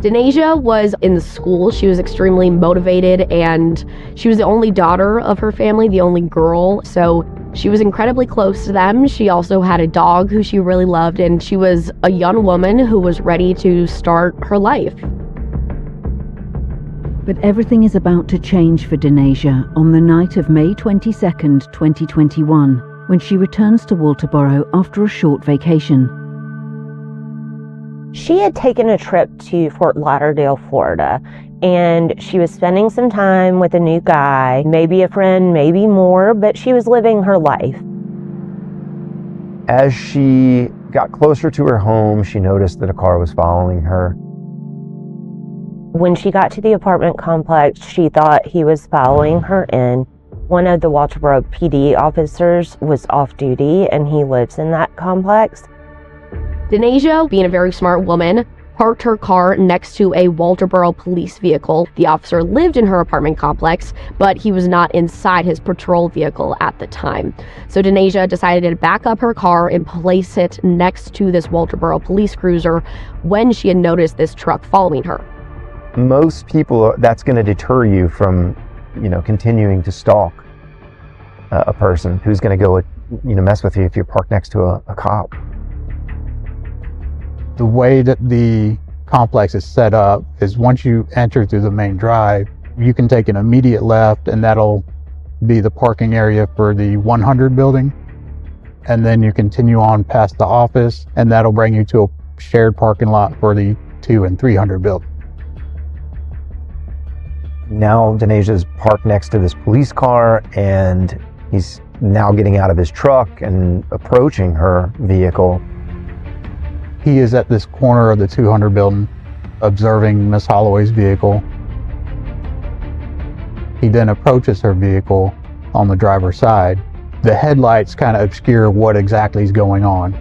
Denasia was in the school. She was extremely motivated, and she was the only daughter of her family, the only girl, so she was incredibly close to them. She also had a dog who she really loved, and she was a young woman who was ready to start her life. But everything is about to change for Denasia on the night of May 22nd, 2021, when she returns to Walterboro after a short vacation. She had taken a trip to Fort Lauderdale, Florida, and she was spending some time with a new guy, maybe a friend, maybe more, but she was living her life. As she got closer to her home, she noticed that a car was following her. When she got to the apartment complex, she thought he was following her in. One of the Walterboro PD officers was off duty, and he lives in that complex. Denasia, being a very smart woman, parked her car next to a Walterboro police vehicle. The officer lived in her apartment complex, but he was not inside his patrol vehicle at the time. So Denasia decided to back up her car and place it next to this Walterboro police cruiser when she had noticed this truck following her. Most people, that's going to deter you from, continuing to stalk a person who's going to go, mess with you if you're parked next to a cop. The way that the complex is set up is once you enter through the main drive, you can take an immediate left, and that'll be the parking area for the 100 building. And then you continue on past the office, and that'll bring you to a shared parking lot for the 200 and 300 building. Now Denasia's parked next to this police car, and he's now getting out of his truck and approaching her vehicle. He is at this corner of the 200 building, observing Miss Holloway's vehicle. He then approaches her vehicle on the driver's side. The headlights kind of obscure what exactly is going on.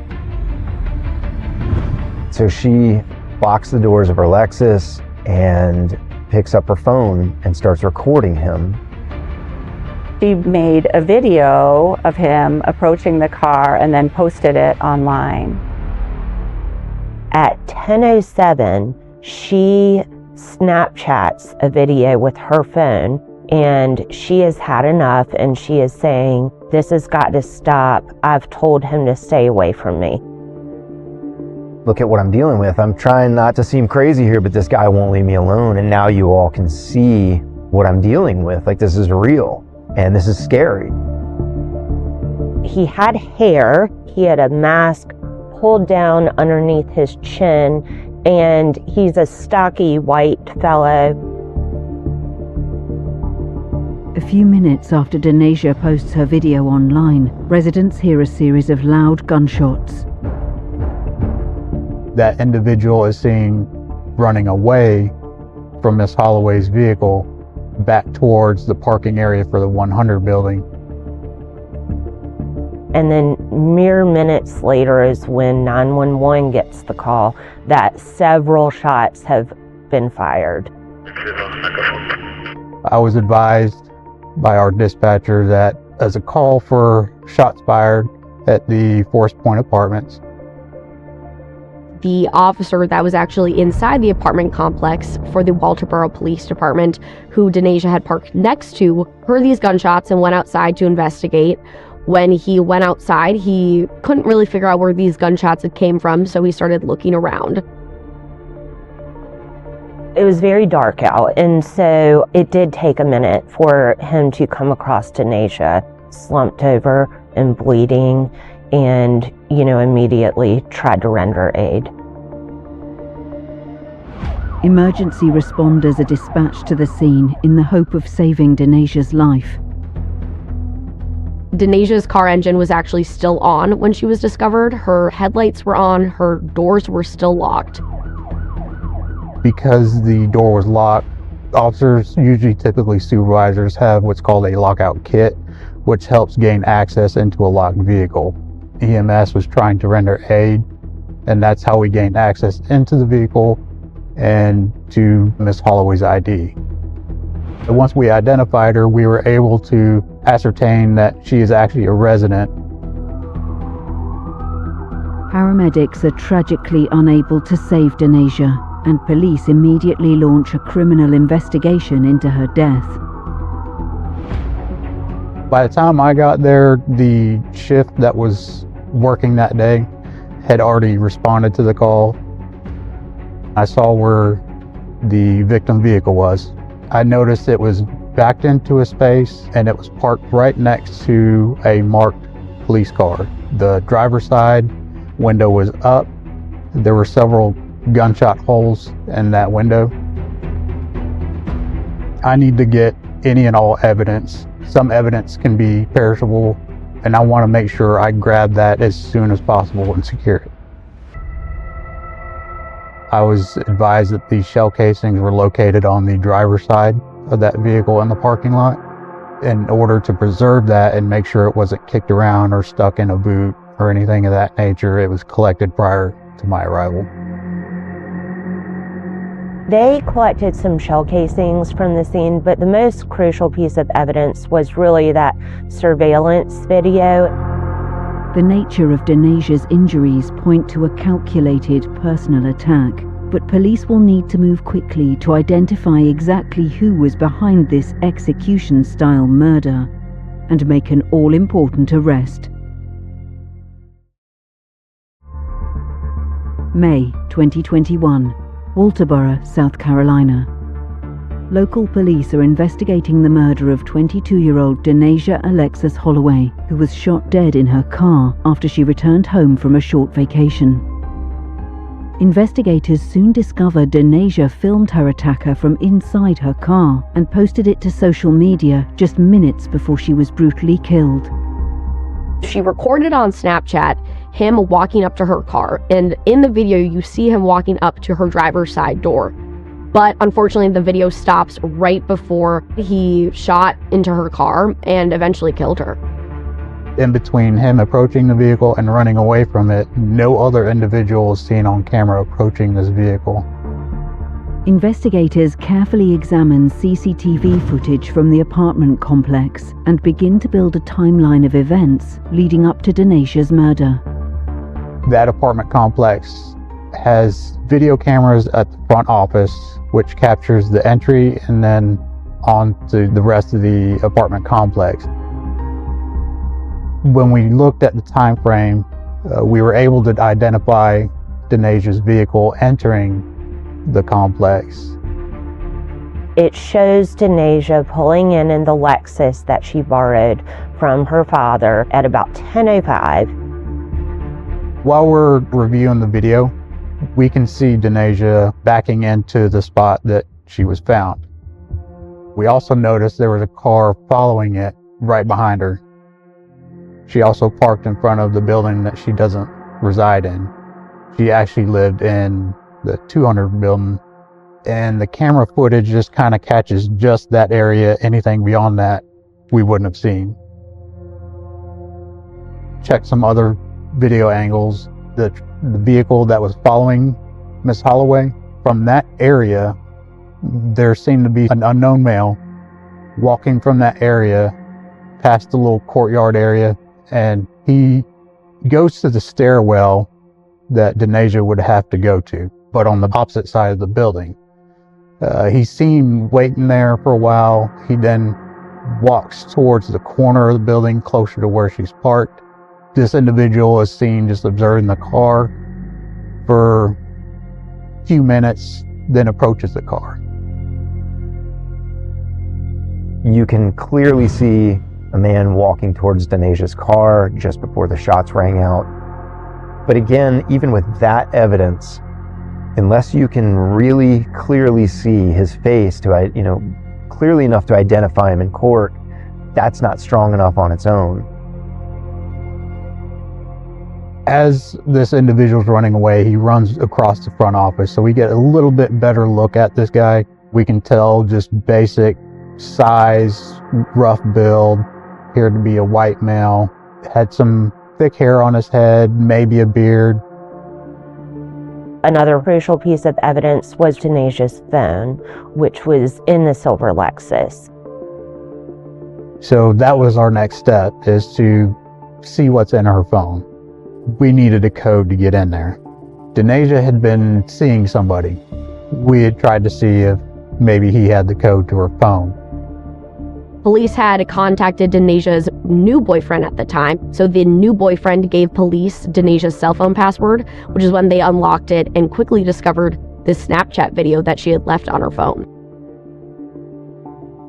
So she locks the doors of her Lexus and picks up her phone and starts recording him. She made a video of him approaching the car and then posted it online. At 10:07, she Snapchats a video with her phone, and she has had enough, and she is saying, "This has got to stop. I've told him to stay away from me. Look at what I'm dealing with. I'm trying not to seem crazy here, but this guy won't leave me alone, and now you all can see what I'm dealing with. Like, this is real, and this is scary." He had hair, he had a mask pulled down underneath his chin, and he's a stocky white fellow. A few minutes after Denasia posts her video online, residents hear a series of loud gunshots. That individual is seen running away from Miss Holloway's vehicle back towards the parking area for the 100 building. And then mere minutes later is when 911 gets the call that several shots have been fired. I was advised by our dispatcher that as a call for shots fired at the Forest Point Apartments. The officer that was actually inside the apartment complex for the Walterboro Police Department, who Denasia had parked next to, heard these gunshots and went outside to investigate. When he went outside, he couldn't really figure out where these gunshots had came from, so he started looking around. It was very dark out, and so it did take a minute for him to come across Denasia, slumped over and bleeding, and, immediately tried to render aid. Emergency responders are dispatched to the scene in the hope of saving Denasia's life. Denaja's car engine was actually still on when she was discovered. Her headlights were on, her doors were still locked. Because the door was locked, officers, usually typically supervisors, have what's called a lockout kit, which helps gain access into a locked vehicle. EMS was trying to render aid, and that's how we gained access into the vehicle and to Miss Holloway's ID. And once we identified her, we were able to ascertain that she is actually a resident. Paramedics are tragically unable to save Denaja, and police immediately launch a criminal investigation into her death. By the time I got there, the shift that was working that day had already responded to the call. I saw where the victim vehicle was. I noticed it was backed into a space and it was parked right next to a marked police car. The driver's side window was up. There were several gunshot holes in that window. I need to get any and all evidence. Some evidence can be perishable, and I want to make sure I grab that as soon as possible and secure it. I was advised that these shell casings were located on the driver's side of that vehicle in the parking lot. In order to preserve that and make sure it wasn't kicked around or stuck in a boot or anything of that nature, it was collected prior to my arrival. They collected some shell casings from the scene, but the most crucial piece of evidence was really that surveillance video. The nature of Denaja's injuries point to a calculated personal attack, but police will need to move quickly to identify exactly who was behind this execution-style murder and make an all-important arrest. May 2021. Walterboro, South Carolina. Local police are investigating the murder of 22-year-old Denaja Alexis Holloway, who was shot dead in her car after she returned home from a short vacation. Investigators soon discovered Denaja filmed her attacker from inside her car and posted it to social media just minutes before she was brutally killed. She recorded on Snapchat him walking up to her car, and in the video you see him walking up to her driver's side door. But unfortunately the video stops right before he shot into her car and eventually killed her. In between him approaching the vehicle and running away from it, no other individual is seen on camera approaching this vehicle. Investigators carefully examine CCTV footage from the apartment complex and begin to build a timeline of events leading up to Denaja's murder. That apartment complex has video cameras at the front office, which captures the entry and then on to the rest of the apartment complex. When we looked at the time frame, we were able to identify Denaja's vehicle entering the complex. It shows Denaja pulling in the Lexus that she borrowed from her father at about 10:05. While we're reviewing the video, we can see Denaja backing into the spot that she was found. We also noticed there was a car following it right behind her. She also parked in front of the building that she doesn't reside in. She actually lived in the 200 building, and the camera footage just kind of catches just that area. Anything beyond that, we wouldn't have seen. Check some other video angles. The vehicle that was following Miss Holloway, from that area, there seemed to be an unknown male walking from that area past the little courtyard area, and he goes to the stairwell that Denaja would have to go to, but on the opposite side of the building. He's seen waiting there for a while. He then walks towards the corner of the building closer to where she's parked. This individual is seen just observing the car for a few minutes, then approaches the car. You can clearly see a man walking towards Denaja's car just before the shots rang out. But again, even with that evidence, unless you can really clearly see his face to, clearly enough to identify him in court, that's not strong enough on its own. As this individual's running away, he runs across the front office, so we get a little bit better look at this guy. We can tell just basic size, rough build, appeared to be a white male, had some thick hair on his head, maybe a beard. Another crucial piece of evidence was Denasia's phone, which was in the silver Lexus. So that was our next step, is to see what's in her phone. We needed a code to get in there. Denasia had been seeing somebody. We had tried to see if maybe he had the code to her phone. Police had contacted Denasia's new boyfriend at the time, so the new boyfriend gave police Denasia's cell phone password, which is when they unlocked it and quickly discovered this Snapchat video that she had left on her phone.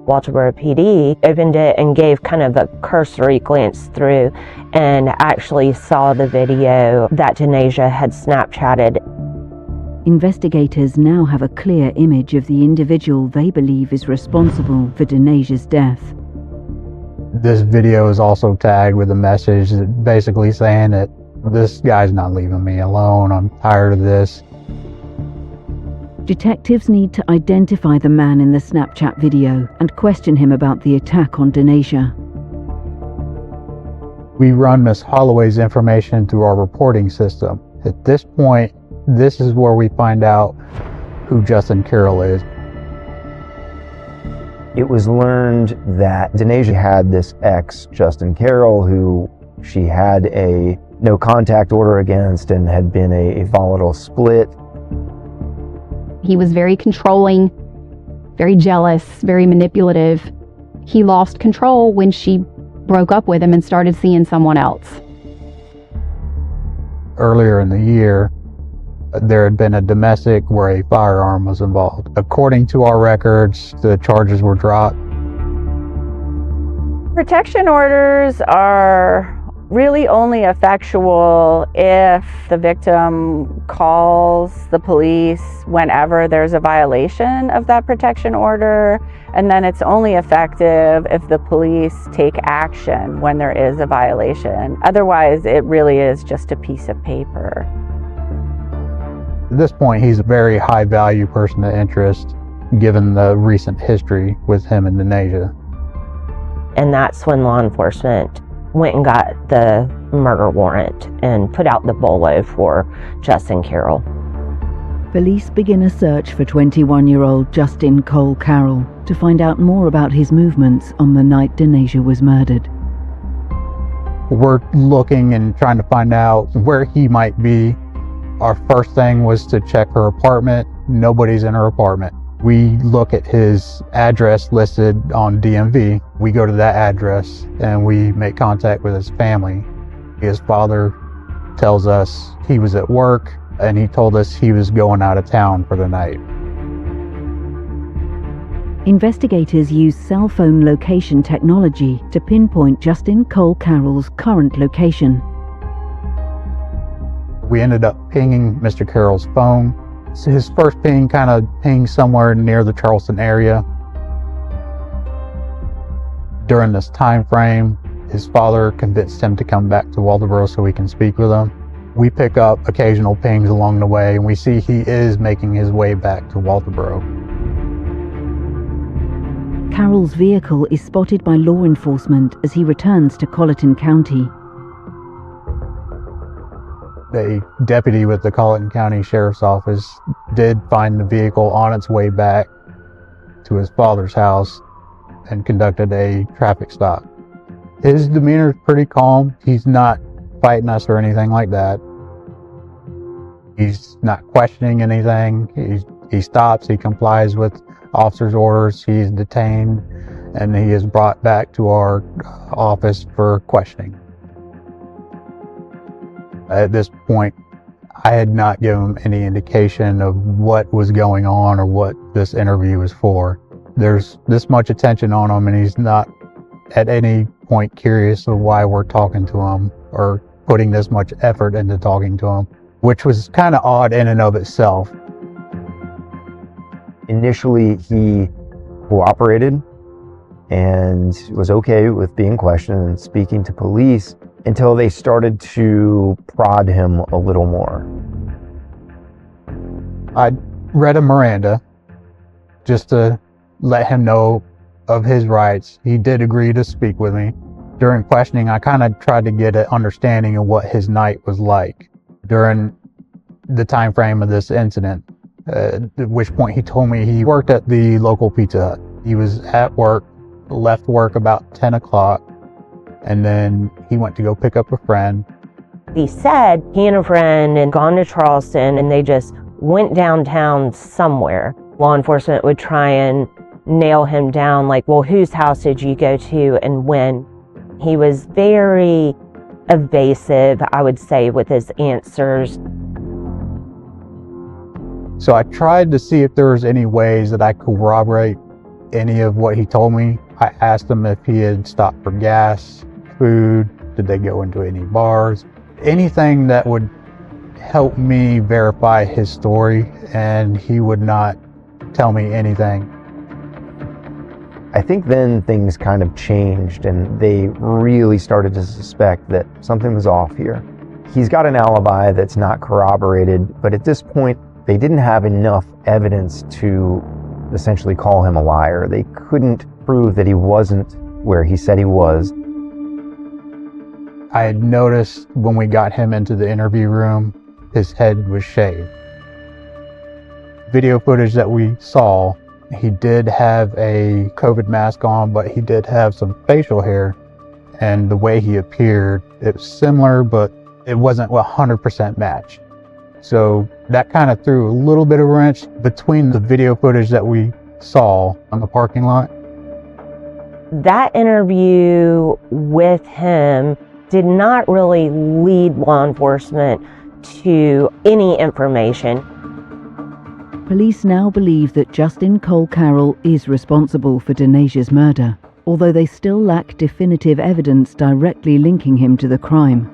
Walterboro PD opened it and gave kind of a cursory glance through and actually saw the video that Denasia had Snapchatted. Investigators now have a clear image of the individual they believe is responsible for Denasia's death. This video is also tagged with a message basically saying that this guy's not leaving me alone, I'm tired of this. Detectives need to identify the man in the Snapchat video and question him about the attack on Denasia. We run Miss Holloway's information through our reporting system. At this point, this is where we find out who Justin Carroll is. It was learned that Denasia had this ex, Justin Carroll, who she had a no contact order against and had been a volatile split. He was very controlling, very jealous, very manipulative. He lost control when she broke up with him and started seeing someone else. Earlier in the year, there had been a domestic where a firearm was involved. According to our records, the charges were dropped. Protection orders are really only effectual if the victim calls the police whenever there's a violation of that protection order, and then it's only effective if the police take action when there is a violation. Otherwise, it really is just a piece of paper. At this point, he's a very high value person of interest, given the recent history with him and Denasia. And that's when law enforcement went and got the murder warrant and put out the bolo for Justin Carroll. Police begin a search for 21-year-old Justin Cole Carroll to find out more about his movements on the night Denasia was murdered. We're looking and trying to find out where he might be. Our first thing was to check her apartment. Nobody's in her apartment. We look at his address listed on DMV. We go to that address and we make contact with his family. His father tells us he was at work and he told us he was going out of town for the night. Investigators use cell phone location technology to pinpoint Justin Cole Carroll's current location. We ended up pinging Mr. Carroll's phone. So his first ping kind of pinged somewhere near the Charleston area. During this time frame, his father convinced him to come back to Walterboro so we can speak with him. We pick up occasional pings along the way and we see he is making his way back to Walterboro. Carroll's vehicle is spotted by law enforcement as he returns to Colleton County. A deputy with the Colleton County Sheriff's Office did find the vehicle on its way back to his father's house and conducted a traffic stop. His demeanor is pretty calm. He's not fighting us or anything like that. He's not questioning anything. He stops, he complies with officer's orders, he's detained, and he is brought back to our office for questioning. At this point, I had not given him any indication of what was going on or what this interview was for. There's this much attention on him and he's not at any point curious of why we're talking to him or putting this much effort into talking to him, which was kind of odd in and of itself. Initially, he cooperated and was okay with being questioned and speaking to police. until they started to prod him a little more. I read a Miranda just to let him know of his rights. He did agree to speak with me. During questioning, I kind of tried to get an understanding of what his night was like during the time frame of this incident, at which point he told me he worked at the local Pizza Hut. He was at work, left work about 10 o'clock, and then he went to go pick up a friend. He said he and a friend had gone to Charleston and they just went downtown somewhere. Law enforcement would try and nail him down, like, well, whose house did you go to and when? He was very evasive, I would say, with his answers. So I tried to see if there was any ways that I could corroborate any of what he told me. I asked him if he had stopped for gas, food, did they go into any bars, anything that would help me verify his story, and he would not tell me anything. I think then things kind of changed and they really started to suspect that something was off here. He's got an alibi that's not corroborated, but at this point, they didn't have enough evidence to essentially call him a liar. They couldn't prove that he wasn't where he said he was. I had noticed when we got him into the interview room, his head was shaved. Video footage that we saw, he did have a COVID mask on, but he did have some facial hair, and the way he appeared, it was similar, but it wasn't 100% match. So that kind of threw a little bit of a wrench between the video footage that we saw on the parking lot. That interview with him did not really lead law enforcement to any information. Police now believe that Justin Cole Carroll is responsible for Denasia's murder, although they still lack definitive evidence directly linking him to the crime.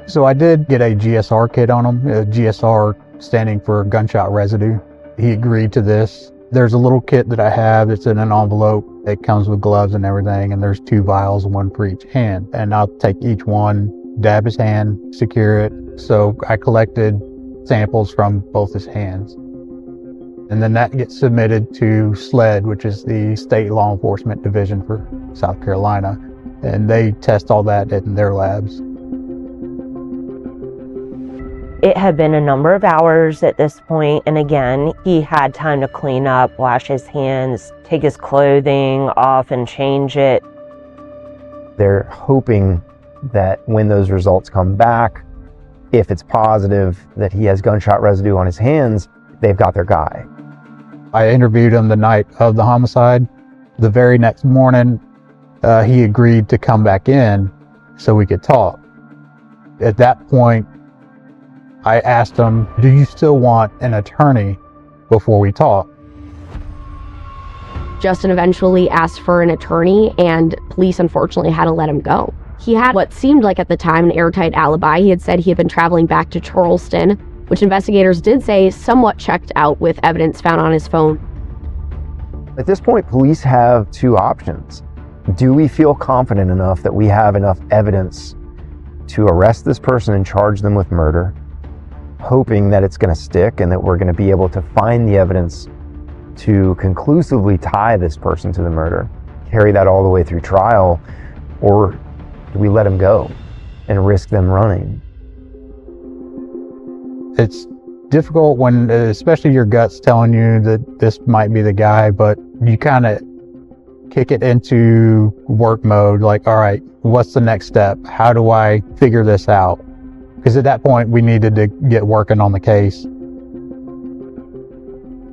So I did get a GSR kit on him, a GSR standing for gunshot residue. He agreed to this. There's a little kit that I have that's in an envelope. It comes with gloves and everything, and there's 2 vials, 1 for each hand. And I'll take each one, dab his hand, secure it. So I collected samples from both his hands. And then that gets submitted to SLED, which is the State Law Enforcement Division for South Carolina. And they test all that in their labs. It had been a number of hours at this point, and again, he had time to clean up, wash his hands, take his clothing off and change it. They're hoping that when those results come back, if it's positive that he has gunshot residue on his hands, they've got their guy. I interviewed him the night of the homicide. The very next morning, he agreed to come back in so we could talk. At that point, I asked him, do you still want an attorney before we talk? Justin eventually asked for an attorney, and police unfortunately had to let him go. He had what seemed like at the time an airtight alibi. He had said he had been traveling back to Charleston, which investigators did say somewhat checked out with evidence found on his phone. At this point, police have 2 options. Do we feel confident enough that we have enough evidence to arrest this person and charge them with murder, hoping that it's going to stick and that we're going to be able to find the evidence to conclusively tie this person to the murder, carry that all the way through trial, or do we let him go and risk them running? It's difficult when, especially your gut's telling you that this might be the guy, but you kind of kick it into work mode, like, all right, what's the next step? How do I figure this out? Because at that point, we needed to get working on the case.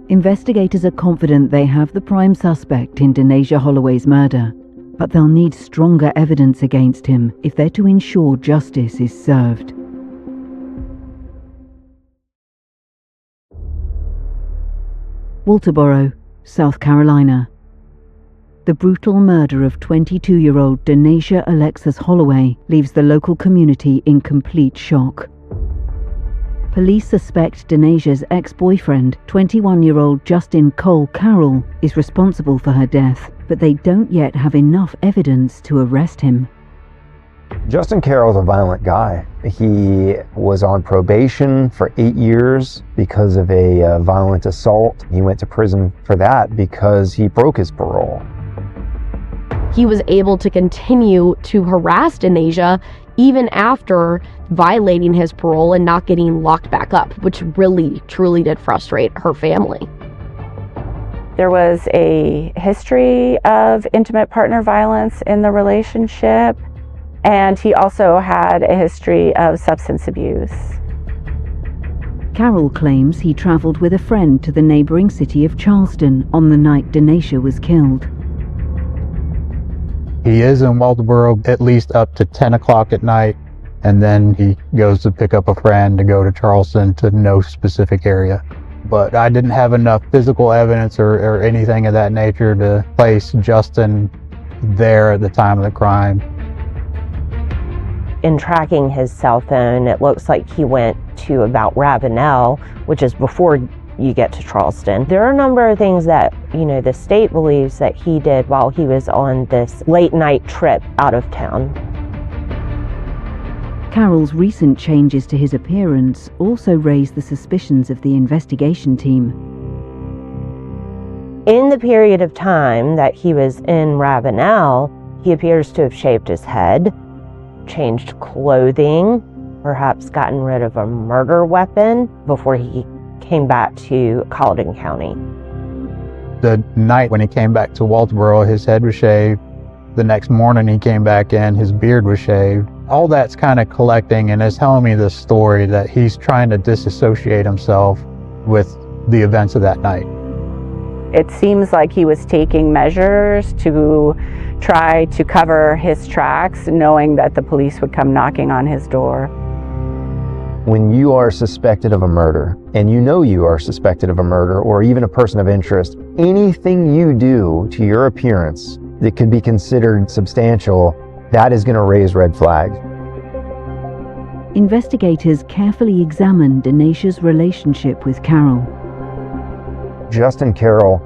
Investigators are confident they have the prime suspect in Denasia Holloway's murder, but they'll need stronger evidence against him if they're to ensure justice is served. Walterboro, South Carolina. The brutal murder of 22-year-old Denasia Alexis Holloway leaves the local community in complete shock. Police suspect Denasia's ex-boyfriend, 21-year-old Justin Cole Carroll, is responsible for her death, but they don't yet have enough evidence to arrest him. Justin Carroll's a violent guy. He was on probation for 8 years because of a violent assault. He went to prison for that because he broke his parole. He was able to continue to harass Denasia even after violating his parole and not getting locked back up, which really, truly did frustrate her family. There was a history of intimate partner violence in the relationship, and he also had a history of substance abuse. Carroll claims he travelled with a friend to the neighbouring city of Charleston on the night Denasia was killed. He is in Walterboro at least up to 10 o'clock at night, and then he goes to pick up a friend to go to Charleston to no specific area. But I didn't have enough physical evidence or anything of that nature to place Justin there at the time of the crime. In tracking his cell phone, it looks like he went to about Ravenel, which is before you get to Charleston. There are a number of things that, the state believes that he did while he was on this late night trip out of town. Carroll's recent changes to his appearance also raised the suspicions of the investigation team. In the period of time that he was in Ravenel, he appears to have shaved his head, changed clothing, perhaps gotten rid of a murder weapon before he came back to Colleton County. The night when he came back to Walterboro, his head was shaved. The next morning he came back in, his beard was shaved. All that's kind of collecting and is telling me this story that he's trying to disassociate himself with the events of that night. It seems like he was taking measures to try to cover his tracks, knowing that the police would come knocking on his door. When you are suspected of a murder, and you know you are suspected of a murder or even a person of interest, anything you do to your appearance that could be considered substantial, that is going to raise red flags. Investigators carefully examined Denasia's relationship with Carroll. Justin Carroll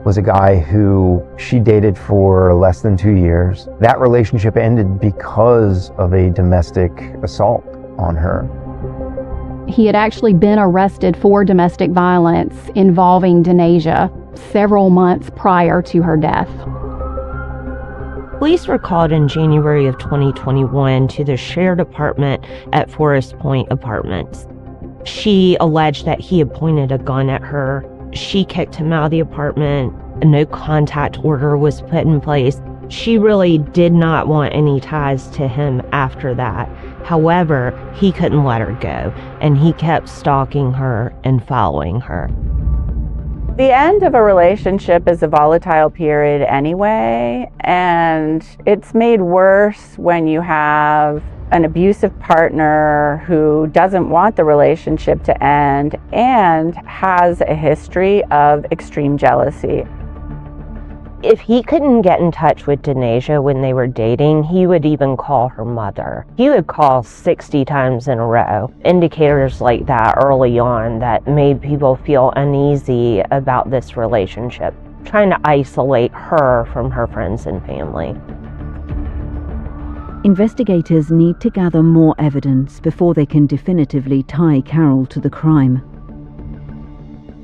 was a guy who she dated for less than 2 years. That relationship ended because of a domestic assault on her. He had actually been arrested for domestic violence involving Denasia several months prior to her death. Police were called in January of 2021 to the shared apartment at Forest Point Apartments. She alleged that he had pointed a gun at her. She kicked him out of the apartment. A no contact order was put in place. She really did not want any ties to him after that. However, he couldn't let her go, and he kept stalking her and following her. The end of a relationship is a volatile period anyway, and it's made worse when you have an abusive partner who doesn't want the relationship to end and has a history of extreme jealousy. If he couldn't get in touch with Denasia when they were dating, he would even call her mother. He would call 60 times in a row. Indicators like that early on that made people feel uneasy about this relationship, trying to isolate her from her friends and family. Investigators need to gather more evidence before they can definitively tie Carroll to the crime.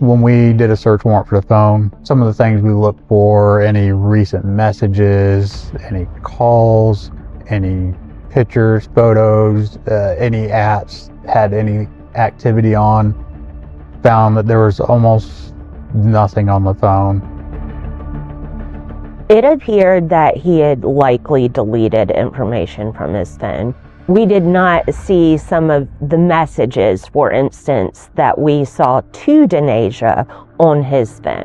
When we did a search warrant for the phone, some of the things we looked for, any recent messages, any calls, any pictures, photos, any apps had any activity on, found that there was almost nothing on the phone. It appeared that he had likely deleted information from his phone. We did not see some of the messages, for instance, that we saw to Denasia on his phone.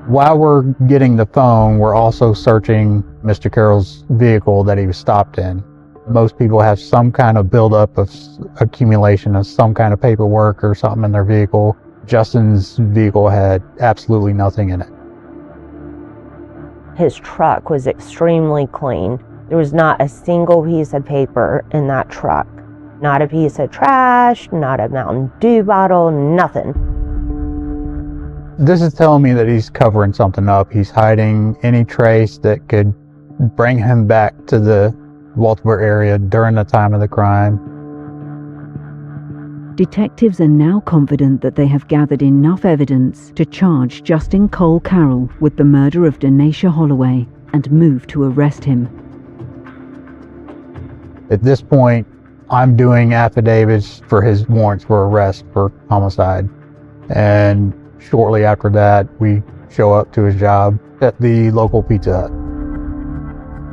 While we're getting the phone, we're also searching Mr. Carroll's vehicle that he was stopped in. Most people have some kind of buildup of accumulation of some kind of paperwork or something in their vehicle. Justin's vehicle had absolutely nothing in it. His truck was extremely clean. There was not a single piece of paper in that truck. Not a piece of trash, not a Mountain Dew bottle, nothing. This is telling me that he's covering something up. He's hiding any trace that could bring him back to the Walterboro area during the time of the crime. Detectives are now confident that they have gathered enough evidence to charge Justin Cole Carroll with the murder of Denasia Holloway and move to arrest him. At this point, I'm doing affidavits for his warrants for arrest for homicide. And shortly after that, we show up to his job at the local Pizza Hut.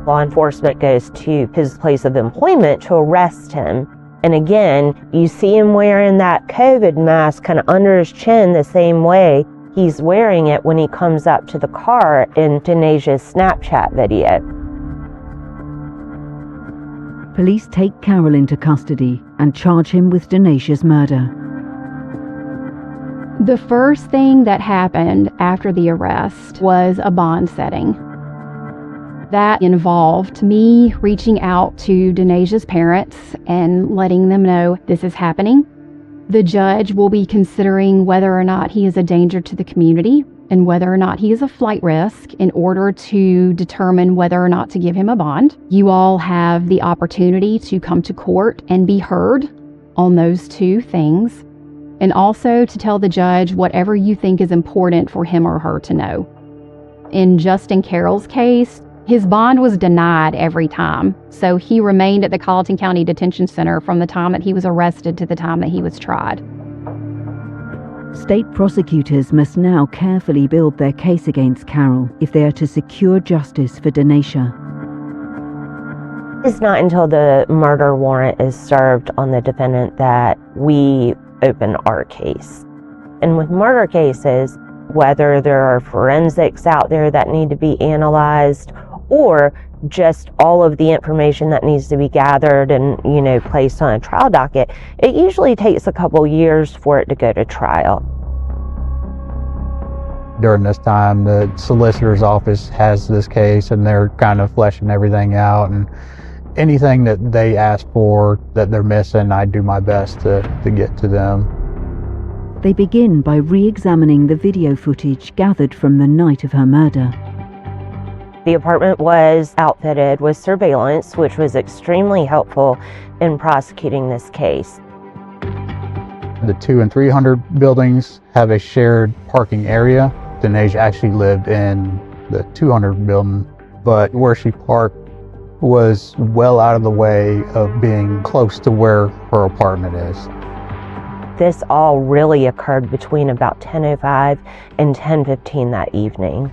Law enforcement goes to his place of employment to arrest him. And again, you see him wearing that COVID mask kind of under his chin the same way he's wearing it when he comes up to the car in Denasia's Snapchat video. Police take Carroll into custody and charge him with Denasia's murder. The first thing that happened after the arrest was a bond setting. That involved me reaching out to Denasia's parents and letting them know this is happening. The judge will be considering whether or not he is a danger to the community and whether or not he is a flight risk in order to determine whether or not to give him a bond. You all have the opportunity to come to court and be heard on those two things, and also to tell the judge whatever you think is important for him or her to know. In Justin Carroll's case, his bond was denied every time, so he remained at the Colleton County Detention Center from the time that he was arrested to the time that he was tried. State prosecutors must now carefully build their case against Carroll if they are to secure justice for Denasia. It's not until the murder warrant is served on the defendant that we open our case. And with murder cases, whether there are forensics out there that need to be analyzed or just all of the information that needs to be gathered and, placed on a trial docket, it usually takes a couple years for it to go to trial. During this time, the solicitor's office has this case and they're kind of fleshing everything out, and anything that they ask for that they're missing, I do my best to get to them. They begin by re-examining the video footage gathered from the night of her murder. The apartment was outfitted with surveillance, which was extremely helpful in prosecuting this case. The 200 and 300 buildings have a shared parking area. Denasia actually lived in the 200 building, but where she parked was well out of the way of being close to where her apartment is. This all really occurred between about 10:05 and 10:15 that evening.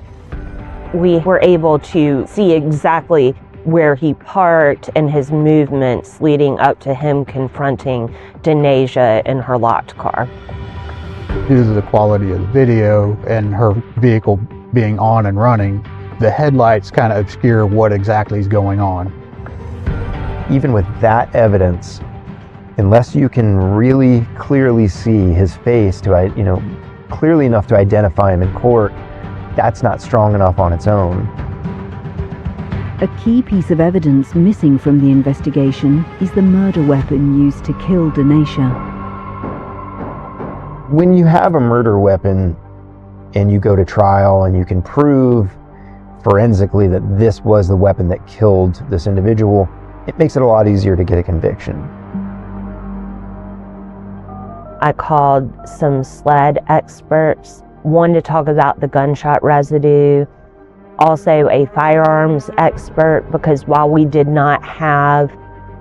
We were able to see exactly where he parked and his movements leading up to him confronting Denasia in her locked car. Due to the quality of the video and her vehicle being on and running, the headlights kind of obscure what exactly is going on. Even with that evidence, unless you can really clearly see his face to, clearly enough to identify him in court, that's not strong enough on its own. A key piece of evidence missing from the investigation is the murder weapon used to kill Denasia. When you have a murder weapon and you go to trial and you can prove forensically that this was the weapon that killed this individual, it makes it a lot easier to get a conviction. I called some SLED experts, one to talk about the gunshot residue, also a firearms expert, because while we did not have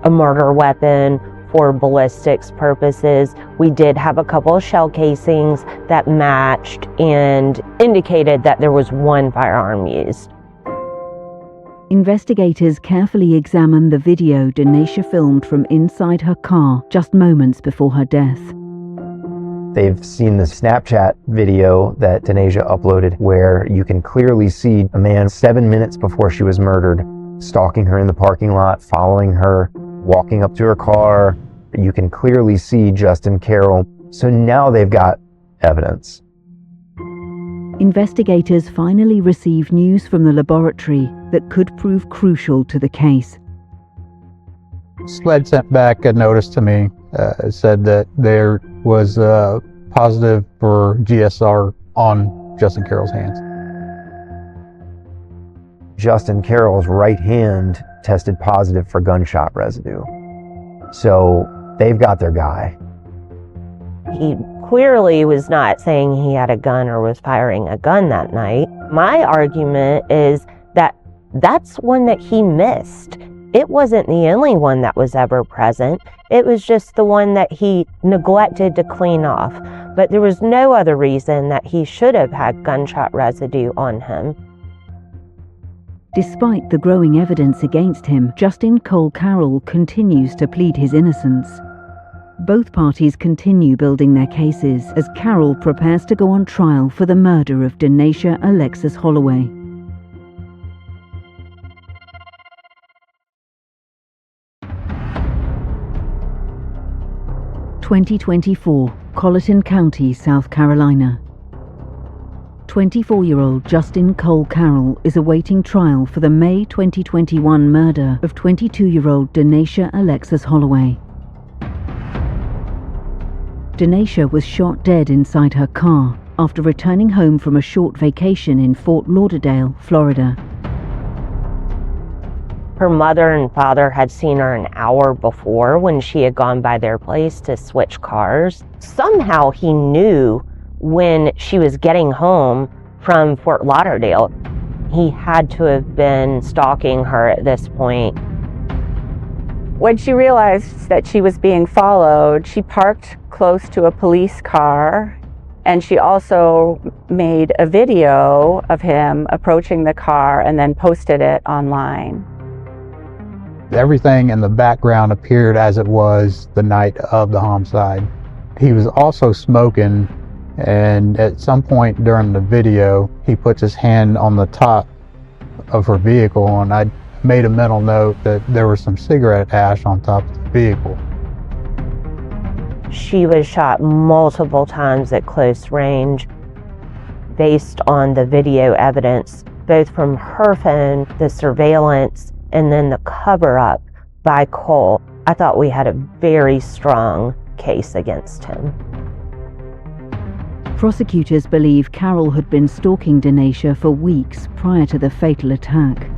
a murder weapon for ballistics purposes, we did have a couple of shell casings that matched and indicated that there was one firearm used. Investigators carefully examine the video Denasia filmed from inside her car just moments before her death. They've seen the Snapchat video that Denasia uploaded where you can clearly see a man 7 minutes before she was murdered, stalking her in the parking lot, following her, walking up to her car. You can clearly see Justin Carroll. So now they've got evidence. Investigators finally receive news from the laboratory that could prove crucial to the case. SLED sent back a notice to me. It said that there was positive for GSR on Justin Carroll's hands. Justin Carroll's right hand tested positive for gunshot residue. So they've got their guy. He clearly was not saying he had a gun or was firing a gun that night. My argument is that that's one that he missed. It wasn't the only one that was ever present. It was just the one that he neglected to clean off. But there was no other reason that he should have had gunshot residue on him. Despite the growing evidence against him, Justin Cole Carroll continues to plead his innocence. Both parties continue building their cases as Carroll prepares to go on trial for the murder of Denasia Alexis Holloway. (2024) Colleton County, South Carolina. 24-year-old Justin Cole Carroll is awaiting trial for the May 2021 murder of 22-year-old Denasia Alexis Holloway. Denasia was shot dead inside her car after returning home from a short vacation in Fort Lauderdale, Florida. Her mother and father had seen her an hour before when she had gone by their place to switch cars. Somehow he knew when she was getting home from Fort Lauderdale. He had to have been stalking her at this point. When she realized that she was being followed, she parked close to a police car, and she also made a video of him approaching the car and then posted it online. Everything in the background appeared as it was the night of the homicide. He was also smoking, and at some point during the video, he puts his hand on the top of her vehicle, and I made a mental note that there was some cigarette ash on top of the vehicle. She was shot multiple times at close range based on the video evidence, both from her phone, the surveillance, and then the cover-up by Cole. I thought we had a very strong case against him. Prosecutors believe Carroll had been stalking Denasia for weeks prior to the fatal attack.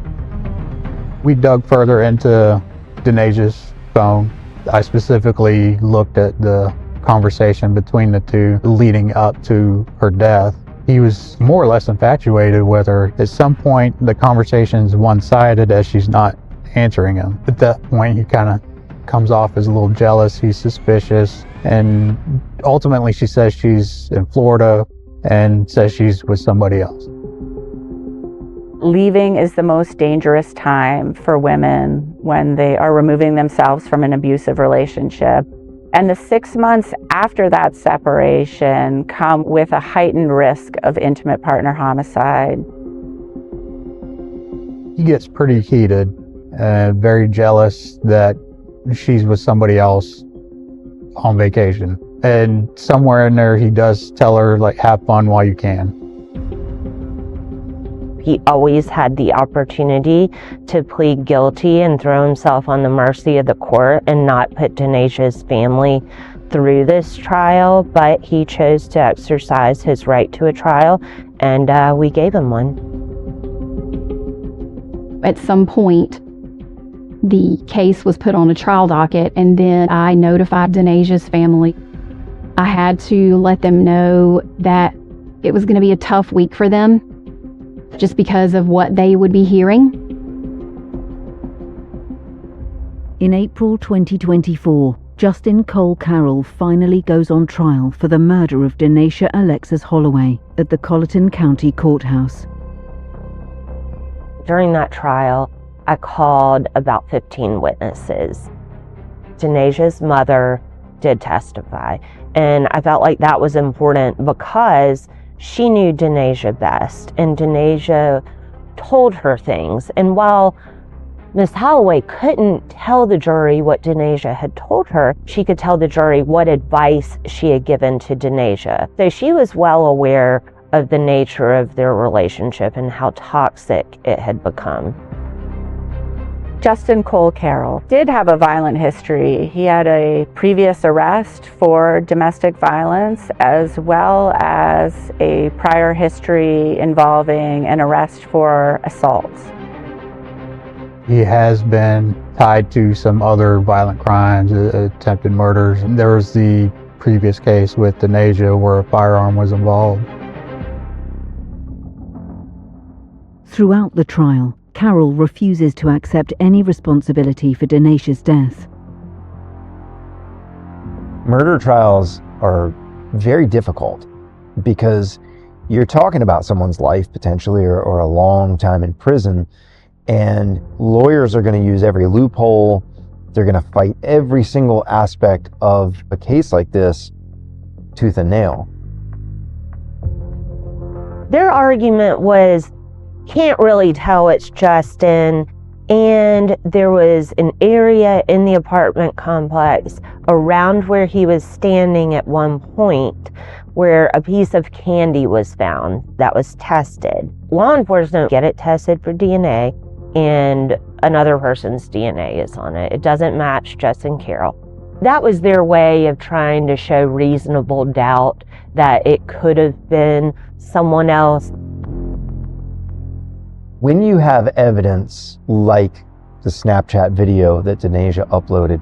We dug further into Denasia's phone. I specifically looked at the conversation between the two leading up to her death. He was more or less infatuated with her. At some point, the conversation's one-sided as she's not answering him. At that point, he kind of comes off as a little jealous. He's suspicious. And ultimately, she says she's in Florida and says she's with somebody else. Leaving is the most dangerous time for women when they are removing themselves from an abusive relationship. And the 6 months after that separation come with a heightened risk of intimate partner homicide. He gets pretty heated, very jealous that she's with somebody else on vacation. And somewhere in there, he does tell her, like, have fun while you can. He always had the opportunity to plead guilty and throw himself on the mercy of the court and not put Denasia's family through this trial, but he chose to exercise his right to a trial, and we gave him one. At some point, the case was put on a trial docket, and then I notified Denasia's family. I had to let them know that it was going to be a tough week for them, just because of what they would be hearing. In April 2024, Justin Cole Carroll finally goes on trial for the murder of Denasia Alexis Holloway at the Colleton County Courthouse. During that trial, I called about 15 witnesses. Denasia's mother did testify, and I felt like that was important because she knew Denasia best, and Denasia told her things. And while Miss Holloway couldn't tell the jury what Denasia had told her, she could tell the jury what advice she had given to Denasia. So she was well aware of the nature of their relationship and how toxic it had become. Justin Cole Carroll did have a violent history. He had a previous arrest for domestic violence, as well as a prior history involving an arrest for assault. He has been tied to some other violent crimes, attempted murders. There was the previous case with Denasia where a firearm was involved. Throughout the trial, Carol refuses to accept any responsibility for Denasia's death. Murder trials are very difficult because you're talking about someone's life potentially or a long time in prison, and lawyers are going to use every loophole. They're going to fight every single aspect of a case like this tooth and nail. Their argument was, can't really tell it's Justin, and there was an area in the apartment complex around where he was standing at one point where a piece of candy was found that was tested. Law enforcement get it tested for DNA, and another person's DNA is on it. It doesn't match Justin Carroll. That was their way of trying to show reasonable doubt that it could have been someone else. When you have evidence like the Snapchat video that Denasia uploaded,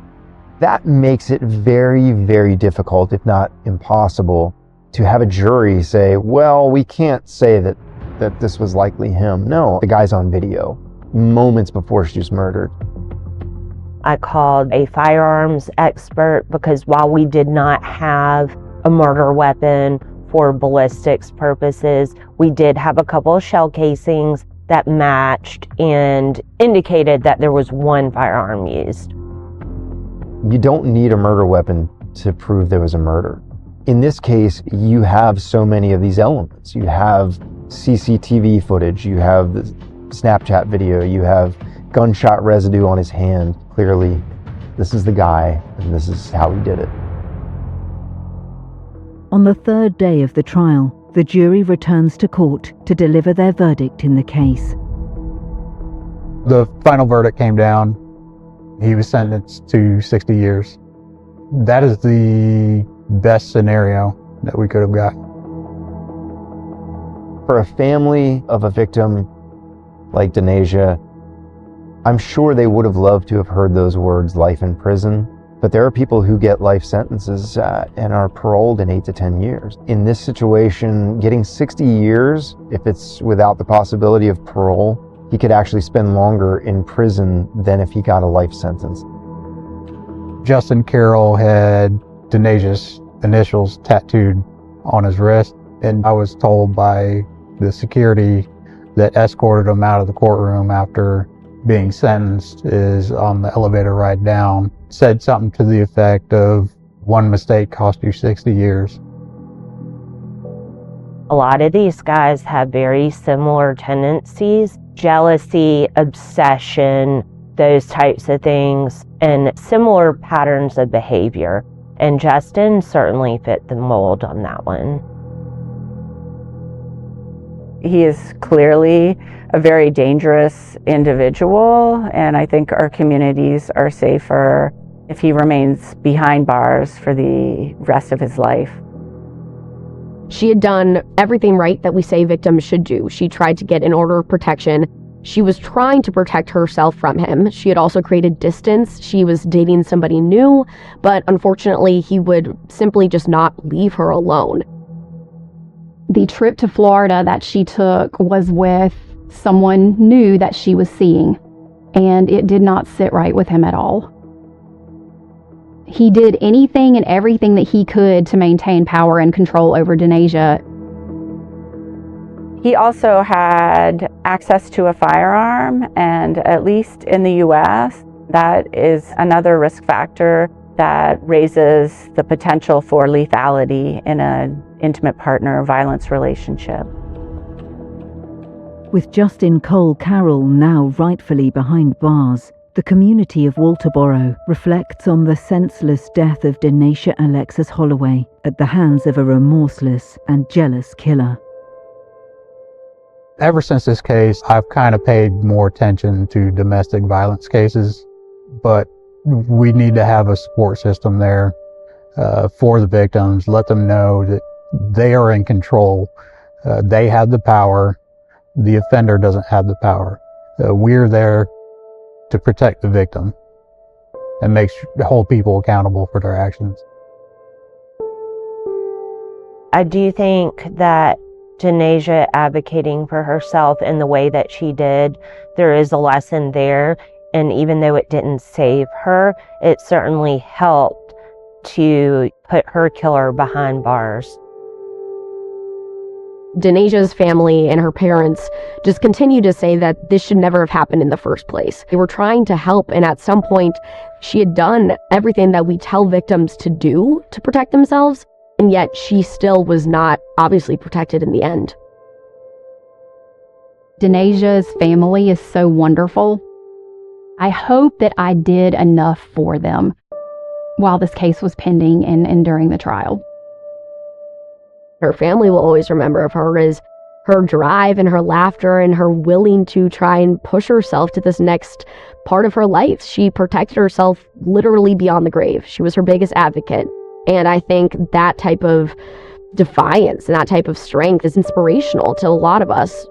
that makes it very, very difficult, if not impossible, to have a jury say, well, we can't say that this was likely him. No, the guy's on video moments before she was murdered. I called a firearms expert because while we did not have a murder weapon for ballistics purposes, we did have a couple of shell casings that matched and indicated that there was one firearm used. You don't need a murder weapon to prove there was a murder. In this case, you have so many of these elements. You have CCTV footage, you have the Snapchat video, you have gunshot residue on his hand. Clearly, this is the guy, and this is how he did it. On the third day of the trial, the jury returns to court to deliver their verdict in the case. The final verdict came down. He was sentenced to 60 years. That is the best scenario that we could have got. For a family of a victim like Denasia, I'm sure they would have loved to have heard those words, life in prison. But there are people who get life sentences and are paroled in 8 to 10 years. In this situation, getting 60 years, if it's without the possibility of parole, he could actually spend longer in prison than if he got a life sentence. Justin Carroll had Denasia's initials tattooed on his wrist, and I was told by the security that escorted him out of the courtroom after being sentenced is on the elevator ride down, said something to the effect of, one mistake cost you 60 years. A lot of these guys have very similar tendencies, jealousy, obsession, those types of things, and similar patterns of behavior. And Justin certainly fit the mold on that one. He is clearly a very dangerous individual, and I think our communities are safer if he remains behind bars for the rest of his life. She had done everything right that we say victims should do. She tried to get an order of protection. She was trying to protect herself from him. She had also created distance. She was dating somebody new, but unfortunately, he would simply just not leave her alone. The trip to Florida that she took was with someone new that she was seeing, and it did not sit right with him at all. He did anything and everything that he could to maintain power and control over Denasia. He also had access to a firearm, and at least in the US, that is another risk factor that raises the potential for lethality in an intimate partner violence relationship. With Justin Cole Carroll now rightfully behind bars, the community of Walterboro reflects on the senseless death of Denasia Alexis Holloway at the hands of a remorseless and jealous killer. Ever since this case, I've kind of paid more attention to domestic violence cases, but we need to have a support system there for the victims. Let them know that they are in control. They have the power. The offender doesn't have the power. We're there to protect the victim and hold people accountable for their actions. I do think that Denasia advocating for herself in the way that she did, there is a lesson there. And even though it didn't save her, it certainly helped to put her killer behind bars. Denasia's family and her parents just continue to say that this should never have happened in the first place. They were trying to help, and at some point, she had done everything that we tell victims to do to protect themselves, and yet she still was not obviously protected in the end. Denasia's family is so wonderful. I hope that I did enough for them while this case was pending and during the trial. Her family will always remember of her as her drive and her laughter and her willing to try and push herself to this next part of her life. She protected herself literally beyond the grave. She was her biggest advocate. And I think that type of defiance and that type of strength is inspirational to a lot of us.